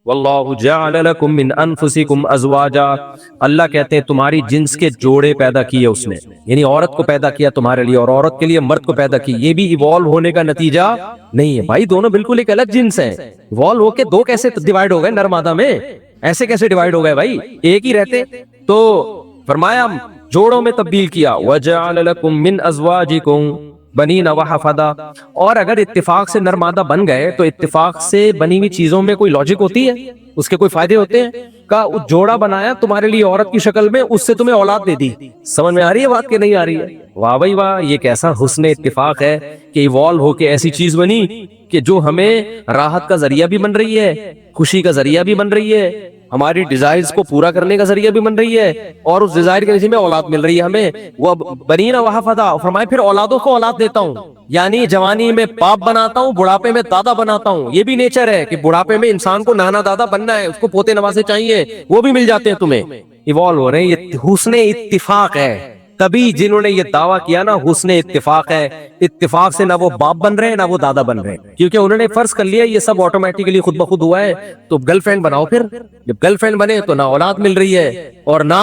واللہ جعل لکم من انفسکم ازواجا، اللہ کہتے ہیں تمہاری جنس کے جوڑے پیدا کیے اس نے، یعنی عورت کو پیدا کیا تمہارے لیے اور عورت کے لیے مرد کو پیدا کی۔ یہ بھی ایوالو ہونے کا نتیجہ نہیں ہے بھائی، دونوں بالکل ایک الگ جنس ہیں۔ ایوالو ہو کے دو کیسے ڈیوائیڈ ہو گئے نر مادہ میں؟ ایسے کیسے ڈیوائیڈ ہو گئے بھائی؟ ایک ہی رہتے۔ تو فرمایا جوڑوں میں تبدیل کیا، وجعل لکم من ازواجکم بنین وحفدا، اور اگر اتفاق سے نر مادہ بن گئے تو اتفاق سے بنی ہوئی چیزوں میں کوئی لاجک ہوتی ہے؟ اس کے کوئی فائدے ہوتے ہیں؟ کا جوڑا بنایا تمہارے لیے عورت کی شکل میں، اس سے تمہیں اولاد دے دی۔ سمجھ میں آ رہی ہے بات کہ نہیں آ رہی ہے؟ واہ بھائی واہ، یہ کیسا حسن اتفاق ہے کہ ایوالو ہو کے ایسی چیز بنی کہ جو ہمیں راحت کا ذریعہ بھی بن رہی ہے، خوشی کا ذریعہ بھی بن رہی ہے، ہماری ڈیزائرز کو پورا کرنے کا ذریعہ بھی بن رہی ہے، اور اس ڈیزائر کے نتیجے میں اولاد مل رہی ہے ہمیں۔ وہ بنین وحفدا، فرمائے پھر اولادوں کو اولاد دیتا ہوں، یعنی جوانی میں باپ بناتا ہوں، بڑھاپے میں دادا بناتا ہوں۔ یہ بھی نیچر ہے کہ بڑھاپے میں انسان کو نانا دادا بننا ہے، اس کو پوتے نواسے چاہیے، وہ بھی مل جاتے ہیں تمہیں، ایوالو ہو رہے ہیں۔ یہ حسن اتفاق ہے، تبھی جنہوں نے یہ دعویٰ کیا نا حسن اتفاق ہے، اتفاق سے نہ وہ باپ بن رہے ہیں نہ وہ دادا بن رہے ہیں، کیونکہ انہوں نے فرض کر لیا یہ سب آٹومیٹیکلی خود بخود ہوا ہے۔ تو گرل فرینڈ بناؤ، پھر جب گرل فرینڈ بنے تو نہ اولاد مل رہی ہے اور نہ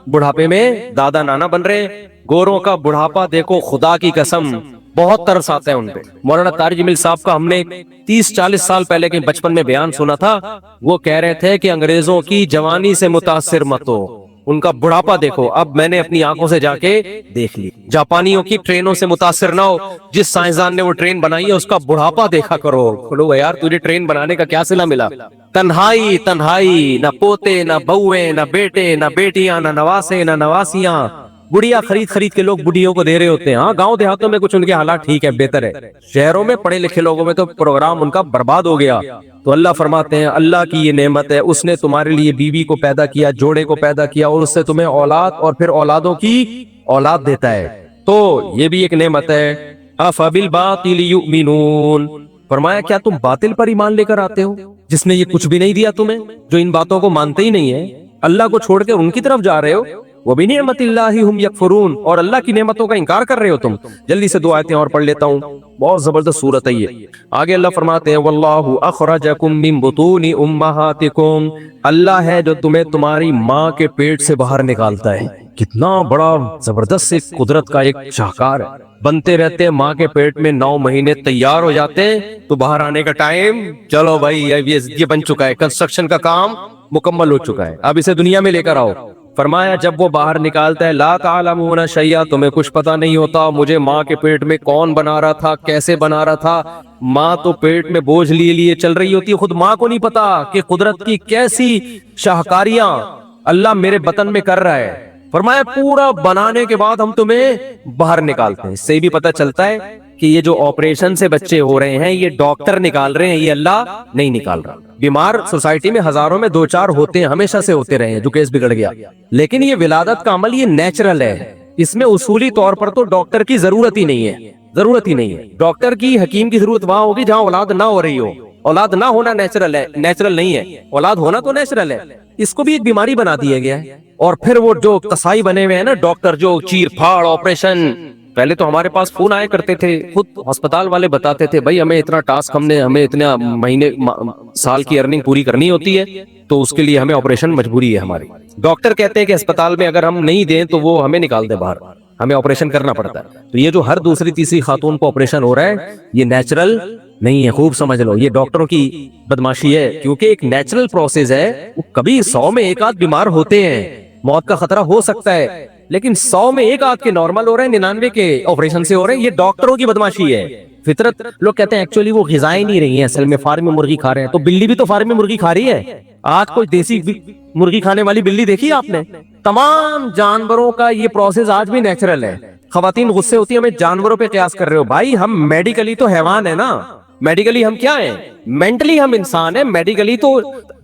بڑھاپے میں دادا نانا بن رہے۔ گوروں کا بڑھاپا دیکھو، خدا کی قسم بہت ترس آتا ہے ان پہ۔ مولانا طارق جمیل صاحب کا ہم نے 30-40 سال پہلے کے بچپن میں بیان سنا تھا، وہ کہہ رہے تھے کہ انگریزوں کی جوانی سے متاثر مت ہو، ان کا بڑھاپا دیکھو۔ اب میں نے اپنی آنکھوں سے جا کے دیکھ لی، جاپانیوں کی ٹرینوں سے متاثر نہ ہو، جس سائنسدان نے وہ ٹرین بنائی ہے اس کا بڑھاپا دیکھا کرو۔ کھلو یار، تجھے ٹرین بنانے کا کیا صلہ ملا؟ تنہائی تنہائی، نہ پوتے نہ بہویں نہ بیٹے نہ بیٹیاں نہ نواسے نہ نواسیاں، گڑیا خرید کے لوگ بڈیوں کو دے رہے ہوتے ہیں۔ ہاں گاؤں دیہاتوں میں کچھ ان کے حالات ٹھیک ہے، بہتر ہے، شہروں میں پڑھے لکھے لوگوں میں تو پروگرام ان کا برباد ہو گیا۔ تو اللہ فرماتے ہیں اللہ کی یہ نعمت ہے، اس نے تمہارے لیے بیوی کو پیدا کیا، جوڑے کو پیدا کیا، اور اس سے تمہیں اولاد اور پھر اولادوں کی اولاد دیتا ہے، تو یہ بھی ایک نعمت ہے۔ افبالباطل یؤمنون، فرمایا کیا تم باطل پر ایمان لے کر آتے ہو، جس نے یہ کچھ بھی نہیں دیا تمہیں، جو ان باتوں کو مانتے ہی نہیں ہے، اللہ کو چھوڑ کے ان کی طرف جا رہے ہو۔ وَبِنِعْمَةِ اللَّهِ هُمْ يَكْفُرُونَ، اور اللہ کی نعمتوں کا انکار کر رہے ہو تم۔ جلدی سے 2 آیتیں اور پڑھ لیتا ہوں، بہت زبردست صورت ہے یہ۔ آگے اللہ فرماتے ہیں وَاللَّهُ أَخْرَجَكُم مِّن بُطُونِ أُمَّهَاتِكُمْ، اللہ ہے جو تمہیں تمہاری ماں کے پیٹ سے باہر نکالتا ہے۔ کتنا بڑا زبردست ایک قدرت کا ایک شاہکار ہے۔ بنتے رہتے ہیں ماں کے پیٹ میں، 9 مہینے تیار ہو جاتے ہیں تو باہر آنے کا ٹائم، چلو بھائی یہ بن چکا ہے، کنسٹرکشن کا کام مکمل ہو چکا ہے، اب اسے دنیا میں لے کر آؤ۔ فرمایا جب وہ باہر نکالتا ہے لا تعلمون شیئا، تمہیں کچھ پتا نہیں ہوتا مجھے ماں کے پیٹ میں کون بنا رہا تھا، کیسے بنا رہا تھا۔ ماں تو پیٹ میں بوجھ لیے چل رہی ہوتی ہے، خود ماں کو نہیں پتا کہ قدرت کی کیسی شاہکاریاں اللہ میرے بطن میں کر رہا ہے۔ فرمایا پورا بنانے کے بعد ہم تمہیں باہر نکالتے ہیں۔ اس سے بھی پتہ چلتا ہے کہ یہ جو آپریشن سے بچے ہو رہے ہیں یہ ڈاکٹر نکال رہے ہیں، یہ اللہ نہیں نکال رہا۔ بیمار سوسائٹی میں ہزاروں میں 2-4 ہوتے ہیں، ہمیشہ سے ہوتے رہے ہیں جو کیس بگڑ گیا، لیکن یہ ولادت کا عمل یہ نیچرل ہے، اس میں اصولی طور پر تو ڈاکٹر کی ضرورت ہی نہیں ہے، ضرورت ہی نہیں ہے۔ ڈاکٹر کی حکیم کی ضرورت وہاں ہوگی جہاں اولاد نہ ہو رہی ہو۔ اولاد نہ ہونا نیچرل ہے، نیچرل نہیں ہے، اولاد ہونا تو نیچرل ہے، اس کو بھی ایک بیماری بنا دیا گیا ہے۔ اور پھر وہ جو کسائی بنے ہوئے ہیں نا ڈاکٹر، جو چیر پھاڑ آپریشن، پہلے تو ہمارے پاس فون آئے کرتے تھے، خود ہسپتال والے بتاتے تھے بھائی ہمیں اتنا ٹاسک، ہمیں اتنا مہینے سال کی ارننگ پوری کرنی ہوتی ہے، تو اس کے لیے ہمیں آپریشن مجبوری ہے ہماری۔ ڈاکٹر کہتے ہیں کہ اسپتال میں اگر ہم نہیں دیں تو وہ ہمیں نکال دیں باہر، ہمیں آپریشن کرنا پڑتا ہے۔ تو یہ جو ہر دوسری تیسری خاتون کو آپریشن ہو رہا ہے یہ نیچرل نہیں ہے، خوب سمجھ لو، یہ ڈاکٹروں کی بدماشی ہے، کیونکہ ایک نیچرل پروسیس ہے۔ کبھی 100 میں 1 آدھ بیمار ہوتے ہیں، موت کا خطرہ ہو سکتا ہے، لیکن 100 میں 1 آدھ کے نارمل ہو رہے ہیں، 99 کے آپریشن سے ہو رہے ہیں، یہ ڈاکٹروں کی بدماشی ہے۔ فطرت لوگ کہتے ہیں ایکچولی وہ غذائیں نہیں رہی ہیں، اصل میں فارم میں مرغی کھا رہے ہیں، تو بلی بھی تو فارم میں مرغی کھا رہی ہے۔ آج کوئی دیسی مرغی کھانے والی بلی دیکھی ہے آپ نے؟ تمام جانوروں کا یہ پروسیس آج بھی نیچرل ہے۔ خواتین غصے ہوتی ہیں ہمیں جانوروں پہ قیاس کر رہے ہو، بھائی ہم میڈیکلی تو حیوان ہے نا، میڈیکلی ہم کیا ہیں؟ مینٹلی ہم انسان ہیں، میڈیکلی تو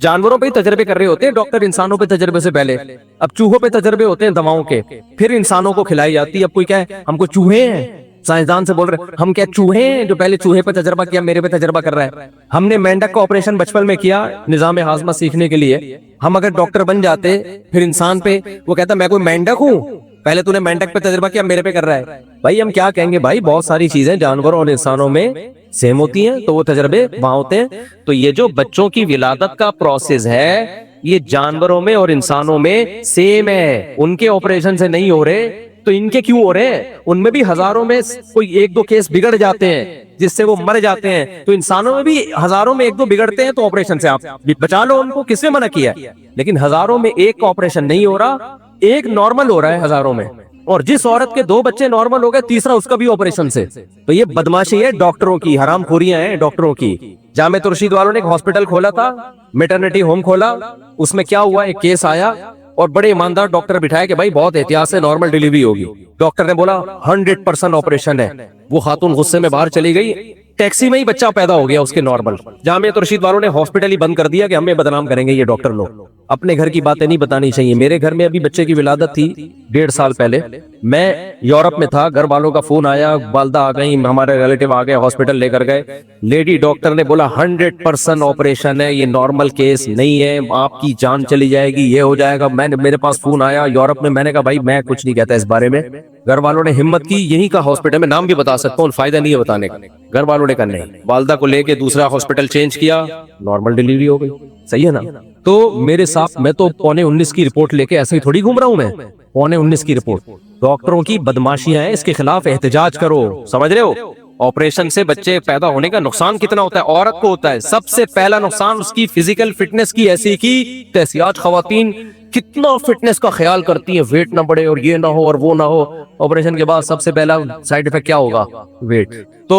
جانوروں پہ ہی تجربے کر رہے ہوتے ہیں ڈاکٹر، انسانوں پہ تجربے سے پہلے۔ اب چوہوں پہ تجربے ہوتے ہیں دواؤں کے، پھر انسانوں کو کھلائی جاتی ہے۔ اب کوئی کہے ہم کو چوہے ہیں، سائنسدان سے بول رہے ہم کیا چوہے ہیں جو پہلے چوہے پہ تجربہ کیا میرے پہ تجربہ کر رہا ہے؟ ہم نے مینڈک کا آپریشن بچپن میں کیا نظام ہاضمہ سیکھنے کے لیے، ہم اگر ڈاکٹر بن جاتے پھر انسان پہ، وہ کہتا میں کوئی مینڈک ہوں، پہلے تو نے مینٹک پہ تجربہ کیا، میرے پہ کر رہا ہے. بھائی ہم کیا کہیں گے بھائی، بہت ساری چیزیں جانوروں اور انسانوں میں سیم ہوتی ہیں تو وہ تجربے وہاں ہوتے ہیں. تو یہ جو بچوں کی ولادت کا پروسیس ہے یہ جانوروں میں اور انسانوں میں سیم ہے. ان کے آپریشن سے نہیں ہو رہے تو ان کے کیوں ہو رہے ہیں؟ ان میں بھی ہزاروں میں کوئی ایک دو کیس بگڑ جاتے ہیں جس سے وہ مر جاتے ہیں. تو انسانوں میں بھی ہزاروں میں ایک دو بگڑتے ہیں تو آپریشن سے آپ بچا لو ان کو، کس نے منع کیا ہے؟ لیکن ہزاروں میں ایک کا آپریشن نہیں ہو رہا، ایک نارمل ہو رہا ہے ہزاروں میں. اور جس عورت کے 2 بچے نارمل ہو گئے، تیسرا اس کا بھی آپریشن سے. تو یہ بدماشی ہے ڈاکٹروں کی، حرام خوریاں ہیں ڈاکٹروں کی. جامع ترشید والوں نے ایک ہاسپٹل کھولا تھا، میٹرنٹی ہوم کھولا. اس میں کیا ہوا، ایک کیس آیا اور بڑے ایماندار ڈاکٹر بٹھائے کہ بھائی بہت احتیاط سے نارمل ڈیلیوری ہوگی. ڈاکٹر نے بولا 100% آپریشن ہے. وہ خاتون غصے میں باہر چلی گئی، ٹیکسی میں ہی بچہ پیدا ہو گیا اس کے نارمل. جامع ترشید والوں نے ہاسپٹل ہی بند کر دیا کہ ہمیں بدنام کریں گے یہ ڈاکٹر لوگ. اپنے گھر کی باتیں نہیں بتانی چاہیے. میرے گھر میں ابھی بچے کی ولادت تھی 1.5 سال پہلے. میں یورپ میں تھا، گھر والوں کا فون آیا، والدہ آ گئی، ہمارے ریلیٹو آ گئے، ہاسپٹل لے کر گئے. لیڈی ڈاکٹر نے بولا 100% آپریشن ہے، یہ نارمل کیس نہیں ہے، آپ کی جان چلی جائے گی، یہ ہو جائے گا. میرے پاس فون آیا یورپ میں، میں نے کہا بھائی میں کچھ نہیں کہتا اس بارے میں. گھر والوں نے ہمت کی، یہی کا ہاسپٹل میں نام بھی بتا سکتا ہوں، فائدہ نہیں ہے بتانے کا. گھر والوں نے کہا نہیں. والدہ کو لے کے دوسرا ہاسپٹل چینج کیا، نارمل ڈیلیوری ہو گئی. صحیح ہے نا؟ تو میرے ساتھ، میں تو 19:15 کی رپورٹ لے کے ایسے ہی تھوڑی گھوم رہا ہوں. میں 19:15 کی رپورٹ. ڈاکٹروں کی بدماشیاں ہیں، اس کے خلاف احتجاج کرو. سمجھ رہے ہو؟ آپریشن سے بچے پیدا ہونے کا نقصان کتنا ہوتا ہے؟ عورت کو ہوتا ہے سب سے پہلا نقصان، اس کی فزیکل فٹنس کی. ایسی کی تیسی آج خواتین کتنا فٹنس کا خیال کرتی ہیں، ویٹ نہ بڑھے اور یہ نہ ہو اور وہ نہ ہو. آپریشن کے بعد سب سے پہلا سائیڈ ایفیکٹ کیا ہوگا؟ ویٹ. تو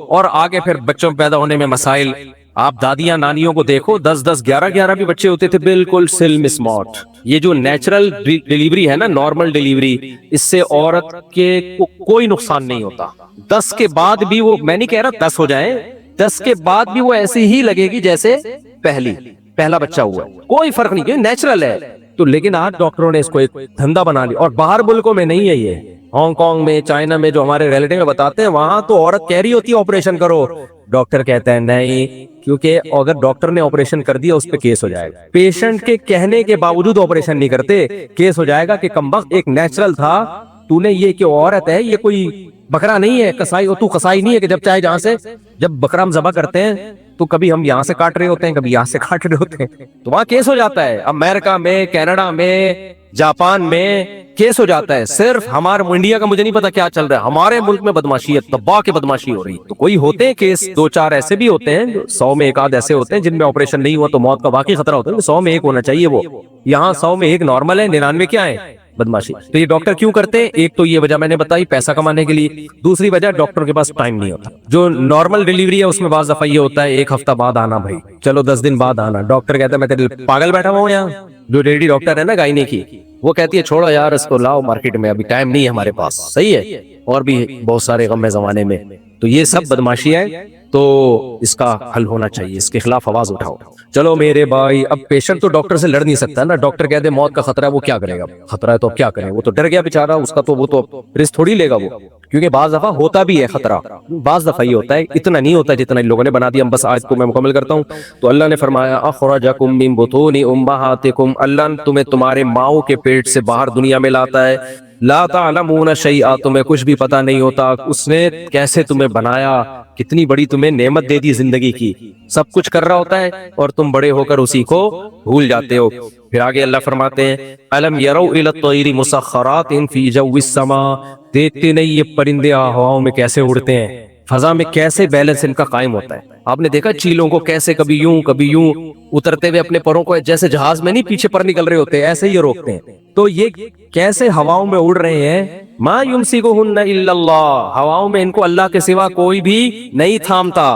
اور آگے پھر بچوں پیدا ہونے میں مسائل. آپ دادیاں نانیوں کو دیکھو، 10 11 بھی بچے ہوتے تھے بالکل سلم اسمارٹ. یہ جو نیچرل ڈیلیوری ہے نا، نارمل ڈیلیوری، اس سے عورت کے کوئی نقصان نہیں ہوتا. 10 کے بعد بھی وہ، میں نہیں کہہ رہا 10 ہو جائیں، 10 کے بعد بھی وہ ایسی ہی لگے گی جیسے پہلا بچہ ہوا. کوئی فرق نہیں، یہ نیچرل ہے. تو لیکن آج ڈاکٹروں نے اس کو ایک دھندا بنا لیا. اور باہر ملکوں میں نہیں ہے یہ. ہانگ کانگ میں، چائنا میں جو ہمارے ریلیٹیو میں بتاتے ہیں، وہاں تو عورت کہہ رہی ہوتی ہے آپریشن کرو، ڈاکٹر کہتا ہے نہیں، کیونکہ اگر ڈاکٹر نے آپریشن کر دیا اس پہ کیس ہو جائے گا. پیشنٹ کے کہنے کے باوجود آپریشن نہیں کرتے، کیس ہو جائے گا کہ کمبخت ایک نیچرل تھا، تو نے یہ کہ عورت ہے، یہ کوئی بکرا نہیں ہے کسائی، تو کسائی نہیں ہے کہ جب چاہے جہاں سے. جب بکرا ہم ذبح کرتے ہیں تو کبھی ہم یہاں سے کاٹ رہے ہوتے ہیں، کبھی یہاں سے کاٹ رہے ہوتے ہیں، تو وہاں کیس ہو جاتا ہے. امریکہ میں، کینیڈا میں، جاپان میں کیس ہو جاتا ہے. صرف ہمارے انڈیا کا مجھے نہیں پتا کیا چل رہا ہے، ہمارے ملک میں بدماشی ہے، تباہ کے بدماشی ہو رہی. تو کوئی ہوتے ہیں کیس 2 4 ایسے بھی ہوتے ہیں، 100 میں 1 آدھ ایسے ہوتے ہیں جن میں آپریشن نہیں ہوا تو موت کا واقعی خطرہ ہوتا ہے. 100 میں 1 ہونا چاہیے وہ. یہاں 100 میں 1 نارمل ہے، 99 کیا ہے؟ بدماشی. تو یہ ڈاکٹر کیوں کرتے ہیں؟ ایک تو یہ وجہ میں نے بتائی، پیسہ کمانے کے لیے. دوسری وجہ ڈاکٹر کے پاس ٹائم نہیں ہوتا. جو نارمل ڈیلیوری ہے اس میں بعض دفعہ یہ ہوتا ہے 1 ہفتہ بعد آنا، بھائی چلو 10 دن بعد آنا. ڈاکٹر کہتا ہے میں تیرے پاگل بیٹھا ہوا ہوں یہاں. جو لیڈی ڈاکٹر ہے نا گائنی کی، وہ کہتی ہے چھوڑو یار اس کو، لاؤ مارکیٹ میں، ابھی ٹائم نہیں ہے ہمارے پاس. صحیح ہے. اور بھی بہت سارے غم زمانے میں. تو یہ سب بدماشی ہے، تو اس کا حل ہونا چاہیے، اس کے خلاف آواز اٹھاؤ. چلو میرے بھائی، اب پیشنٹ تو ڈاکٹر سے لڑ نہیں سکتا نا. ڈاکٹر کہہ دے موت کا خطرہ ہے، وہ کیا کرے گا؟ خطرہ ہے تو اب کیا کریں؟ وہ تو ڈر گیا بیچارہ، اس کا تو وہ تو رسک تھوڑی لے گا وہ. کیونکہ بعض دفعہ ہوتا بھی ہے خطرہ، بعض دفعہ یہ ہوتا ہے، اتنا نہیں ہوتا جتنا ان لوگوں نے بنا دیا. ہم بس آیت کو میں مکمل کرتا ہوں. تو اللہ نے فرمایا اخرجکم من بطون امہاتکم، اللہ نے تمہیں تمہارے ماؤں کے پیٹ سے باہر دنیا میں لاتا ہے. لا تعلمون شیئا، تمہیں کچھ بھی پتہ نہیں ہوتا اس نے کیسے تمہیں بنایا، کتنی بڑی تمہیں نعمت دے دی زندگی کی. سب کچھ کر رہا ہوتا ہے اور تم بڑے ہو کر اسی کو بھول جاتے ہو. پھر آگے اللہ فرماتے ہیں الم یروا الی الطیر مسخرات فی جو السماء، دیکھتے نہیں یہ پرندے ہواؤں میں کیسے اڑتے ہیں، فضا میں کیسے بیلنس ان کا قائم ہوتا ہے. آپ نے دیکھا چیلوں کو کیسے کبھی یوں اترتے ہوئے اپنے پروں کو جیسے جہاز میں نہیں پیچھے پر نکل رہے ہوتے، ایسے ہی روکتے ہیں. تو یہ کیسے ہواؤں میں اڑ رہے ہیں. ما یمسکہن الا اللہ، ہواؤں میں ان کو اللہ کے سوا کوئی بھی نہیں تھامتا.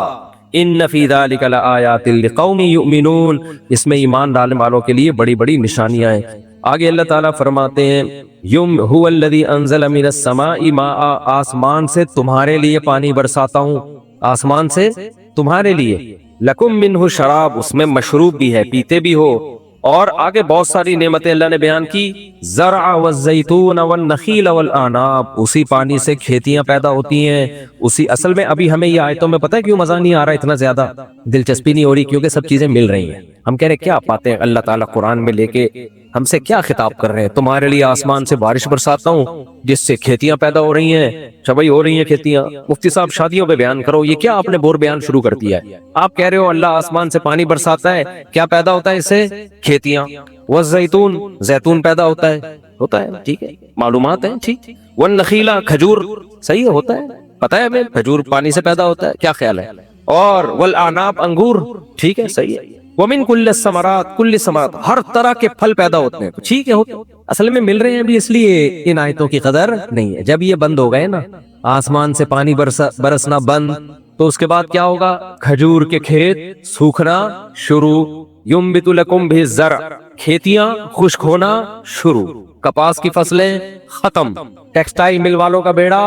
ان فی ذلک لآیات لقوم یؤمنون، اس میں ایمان ڈالنے والوں کے لیے بڑی بڑی نشانیاں ہیں. آگے اللہ تعالیٰ فرماتے ہیں هو الذی انزل من السماء ماء، آسمان سے تمہارے لیے پانی برساتا ہوں، آسمان سے تمہارے لیے. لکم منہ شراب، اس میں مشروب بھی ہے، پیتے بھی ہو. اور آگے بہت ساری نعمتیں اللہ نے بیان کی. زرع والزیتون والنخیل والاعناب، اسی پانی سے کھیتیاں پیدا ہوتی ہیں. اصل میں ابھی ہمیں یہ آیتوں میں پتہ ہے کیوں مزہ نہیں آ رہا اتنا زیادہ، دلچسپی نہیں ہو رہی، کیونکہ سب چیزیں مل رہی ہیں. ہم کہہ رہے کیا پاتے ہیں اللہ تعالیٰ قرآن میں لے کے ہم سے کیا خطاب کر رہے ہیں؟ تمہارے لیے آسمان سے بارش برساتا ہوں جس سے کھیتیاں پیدا ہو رہی ہیں، چبئی ہو رہی ہیں کھیتیاں۔ مفتی صاحب شادیوں پہ بیان کرو، یہ کیا آپ نے بور بیان شروع کر دیا ہے؟ آپ کہہ رہے ہو اللہ آسمان سے پانی برساتا ہے، کیا پیدا ہوتا ہے اس سے؟ کھیتیاں۔ والزیتون، زیتون پیدا ہوتا ہے ٹھیک ہے، معلومات ہیں ٹھیک۔ والنخیلہ، کھجور، صحیح ہے ہوتا ہے، پتہ ہے ہمیں کھجور پانی سے پیدا ہوتا ہے، کیا خیال ہے؟ اور والاعناب، انگور، ٹھیک ہے صحیح ہے۔ ومن کل الثمرات، کل ثمرات، ہر طرح کے پھل پیدا ہوتے ہیں، ٹھیک ہے ہوتے ہیں۔ اصل میں مل رہے ہیں ابھی، اس لیے ان آیتوں کی قدر نہیں ہے۔ جب یہ بند ہو گئے نا، آسمان سے پانی برسنا بند، تو اس کے بعد کیا ہوگا؟ کھجور کے کھیت سوکھنا شروع، ينبت لكم به الزرع، کھیتیاں خشک ہونا شروع، کپاس کی فصلیں ختم، ٹیکسٹائل مل والوں کا بیڑا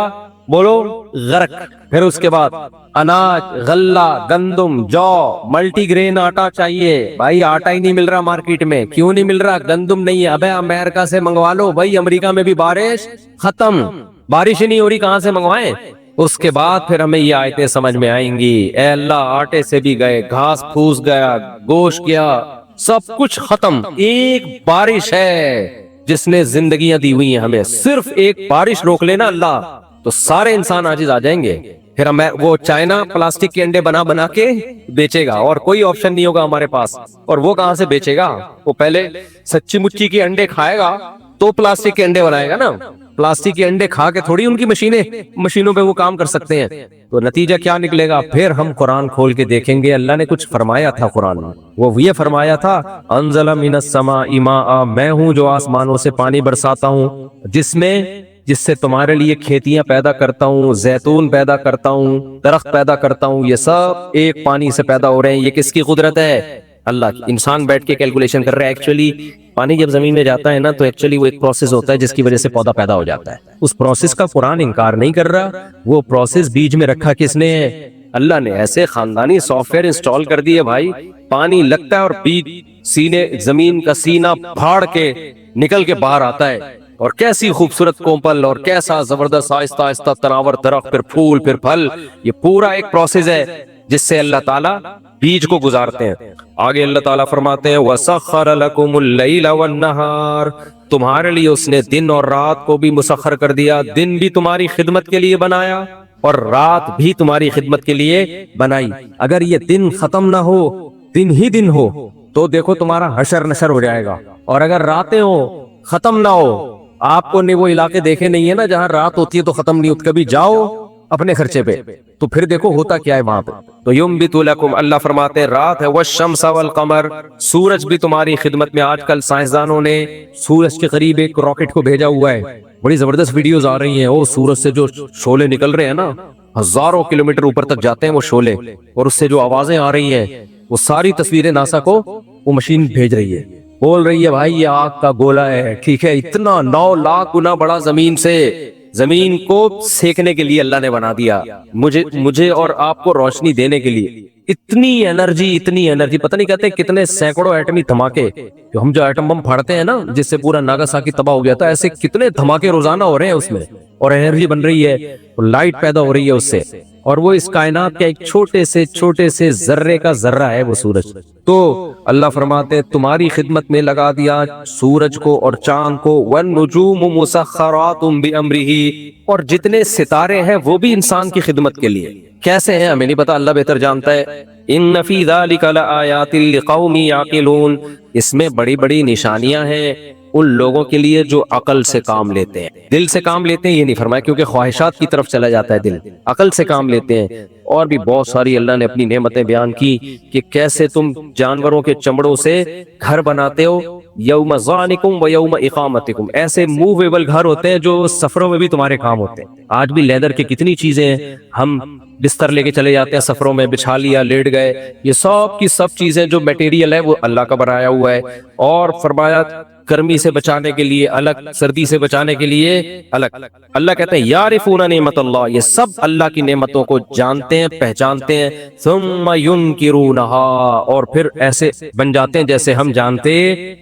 بولو غرق۔ پھر اس کے بعد اناج، غلہ، گندم، جو، ملٹی گرین آٹا چاہیے بھائی، آٹا ہی نہیں مل رہا مارکیٹ میں، کیوں نہیں مل رہا؟ گندم نہیں ہے، ابے امریکہ سے منگوا لو بھائی، امریکہ میں بھی بارش ختم، بارش ہی نہیں ہو رہی، کہاں سے منگوائیں؟ اس کے بعد پھر ہمیں یہ آیتیں سمجھ میں آئیں گی، اے اللہ آٹے سے بھی گئے، گھاس پھوس گیا، گوشت گیا، سب کچھ ختم، ایک بارش ہے جس نے زندگیاں دی ہوئی ہیں ہمیں، صرف ایک بارش روک لینا اللہ تو سارے انسان عاجز آ جائیں گے۔ پھر ہمیں وہ چائنا پلاسٹک کے انڈے بنا کے بیچے گا اور کوئی آپشن نہیں ہوگا ہمارے پاس، اور وہ کہاں سے بیچے گا؟ وہ پہلے سچی مچی کے انڈے کھائے گا تو پلاسٹک کے انڈے بنائے گا نا، پلاسٹک کے انڈے کھا کے تھوڑی ان کی مشینوں پہ وہ کام کر سکتے ہیں، تو نتیجہ کیا نکلے گا؟ پھر ہم قرآن کھول کے دیکھیں گے اللہ نے کچھ فرمایا تھا قرآن میں، وہ یہ فرمایا تھا انزل من السماء ماء، میں ہوں جو آسمانوں سے پانی برساتا ہوں جس سے تمہارے لیے کھیتیاں پیدا کرتا ہوں، زیتون پیدا کرتا ہوں، درخت پیدا کرتا ہوں، یہ سب ایک پانی سے پیدا ہو رہے ہیں۔ یہ کس کی قدرت ہے؟ اللہ کی۔ انسان بیٹھ کے کیلکولیشن کر رہا ہے، ایکچولی پانی جب زمین میں جاتا ہے نا تو ایکچولی وہ ایک پروسیس ہوتا ہے جس کی وجہ سے پودا پیدا ہو جاتا ہے، اس پروسیس کا قرآن انکار نہیں کر رہا، وہ پروسیس بیج میں رکھا کس نے ہے؟ اللہ نے۔ ایسے خاندانی سافٹ ویئر انسٹال کر دیے بھائی، پانی لگتا ہے اور بیج سینے زمین کا سینہ پھاڑ کے نکل کے باہر آتا ہے، اور کیسی خوبصورت کومپل اور کیسا زبردست آہستہ آہستہ تناور درخت، پھر پھول، پھر پھل، یہ پورا ایک پروسیس ہے جس سے اللہ تعالیٰ بیج کو گزارتے ہیں۔ آگے اللہ تعالیٰ فرماتے ہیں وَسَخَّرَ لَكُمُ اللَّيْلَ وَالنَّهَارَ، تمہارے لیے اس نے دن اور رات کو بھی مسخر کر دیا، دن بھی تمہاری خدمت کے لیے بنایا اور رات بھی تمہاری خدمت کے لیے بنائی۔ اگر یہ دن ختم نہ ہو، دن ہی دن ہو، تو دیکھو تمہارا حشر نشر ہو جائے گا، اور اگر راتیں ہو ختم نہ ہو، آپ کو نے وہ علاقے دیکھے نہیں ہے نا جہاں رات ہوتی ہے تو ختم نہیں ہوتی، کبھی جاؤ اپنے خرچے پہ تو پھر دیکھو ہوتا کیا ہے وہاں پہ۔ تو یمبت لکم، اللہ فرماتے ہیں رات ہے، والشمس والقمر، سورج بھی تمہاری خدمت میں۔ آج کل سائنسدانوں نے سورج کے قریب ایک راکٹ کو بھیجا ہوا ہے، بڑی زبردست ویڈیوز آ رہی ہیں، وہ سورج سے جو شعلے نکل رہے ہیں نا، ہزاروں کلومیٹر اوپر تک جاتے ہیں وہ شعلے، اور اس سے جو آوازیں آ رہی ہیں وہ ساری تصویریں ناسا کو وہ مشین بھیج رہی ہے، بول رہی ہے بھائی یہ آگ کا گولا ہے، ٹھیک ہے، اتنا 9 لاکھ گنا بڑا زمین سے، زمین کو سیکنے کے لیے اللہ نے بنا دیا، مجھے اور آپ کو روشنی دینے کے لیے۔ اتنی انرجی، پتہ نہیں کہتے کتنے سینکڑوں ایٹمی دھماکے، جو ہم جو ایٹم بم پھاڑتے ہیں نا جس سے پورا ناگاساکی تباہ ہو گیا تھا، ایسے کتنے دھماکے روزانہ ہو رہے ہیں اس میں، اور انرجی بن رہی ہے، لائٹ پیدا ہو رہی ہے اس سے، اور وہ اس کائنات کا ایک چھوٹے سے ذرے کا ذرہ ہے وہ سورج۔ تو اللہ فرماتے ہیں تمہاری خدمت میں لگا دیا سورج کو اور چاند کو، والنجوم مسخرات بامرہ، اور جتنے ستارے ہیں وہ بھی انسان کی خدمت کے لیے۔ کیسے ہیں ہمیں نہیں پتا، اللہ بہتر جانتا ہے۔ ان فی ذلک لآیات لقوم یعقلون، اس میں بڑی بڑی نشانیاں ہیں ان لوگوں کے لیے جو عقل سے کام لیتے ہیں، دل سے کام لیتے ہیں یہ نہیں فرمایا، کیونکہ خواہشات کی طرف چلا جاتا ہے دل، عقل سے کام لیتے ہیں۔ اور بھی بہت ساری اللہ نے اپنی نعمتیں بیان کی کہ کیسے تم جانوروں کے چمڑوں سے گھر بناتے ہو، یوم ظعنکم و یوم اقامتکم، ایسے موویبل گھر ہوتے ہیں جو سفروں میں بھی تمہارے کام ہوتے ہیں۔ آج بھی لیدر کے کتنی چیزیں ہیں، ہم بستر لے کے چلے جاتے ہیں سفروں میں، بچھا لیا لیٹ گئے، یہ سب کی سب چیزیں جو میٹیریل ہے وہ اللہ کا بنایا ہوا ہے۔ اور فرمایا گرمی سے بچانے کے لیے الگ، سردی سے بچانے کے لیے الگ۔ اللہ کہتے ہیں یعرفون نعمت اللہ، یہ سب اللہ کی نعمتوں کو جانتے ہیں، پہچانتے ہیں، ثم ینکرونہا، اور پھر ایسے بن جاتے ہیں جیسے ہم جانتے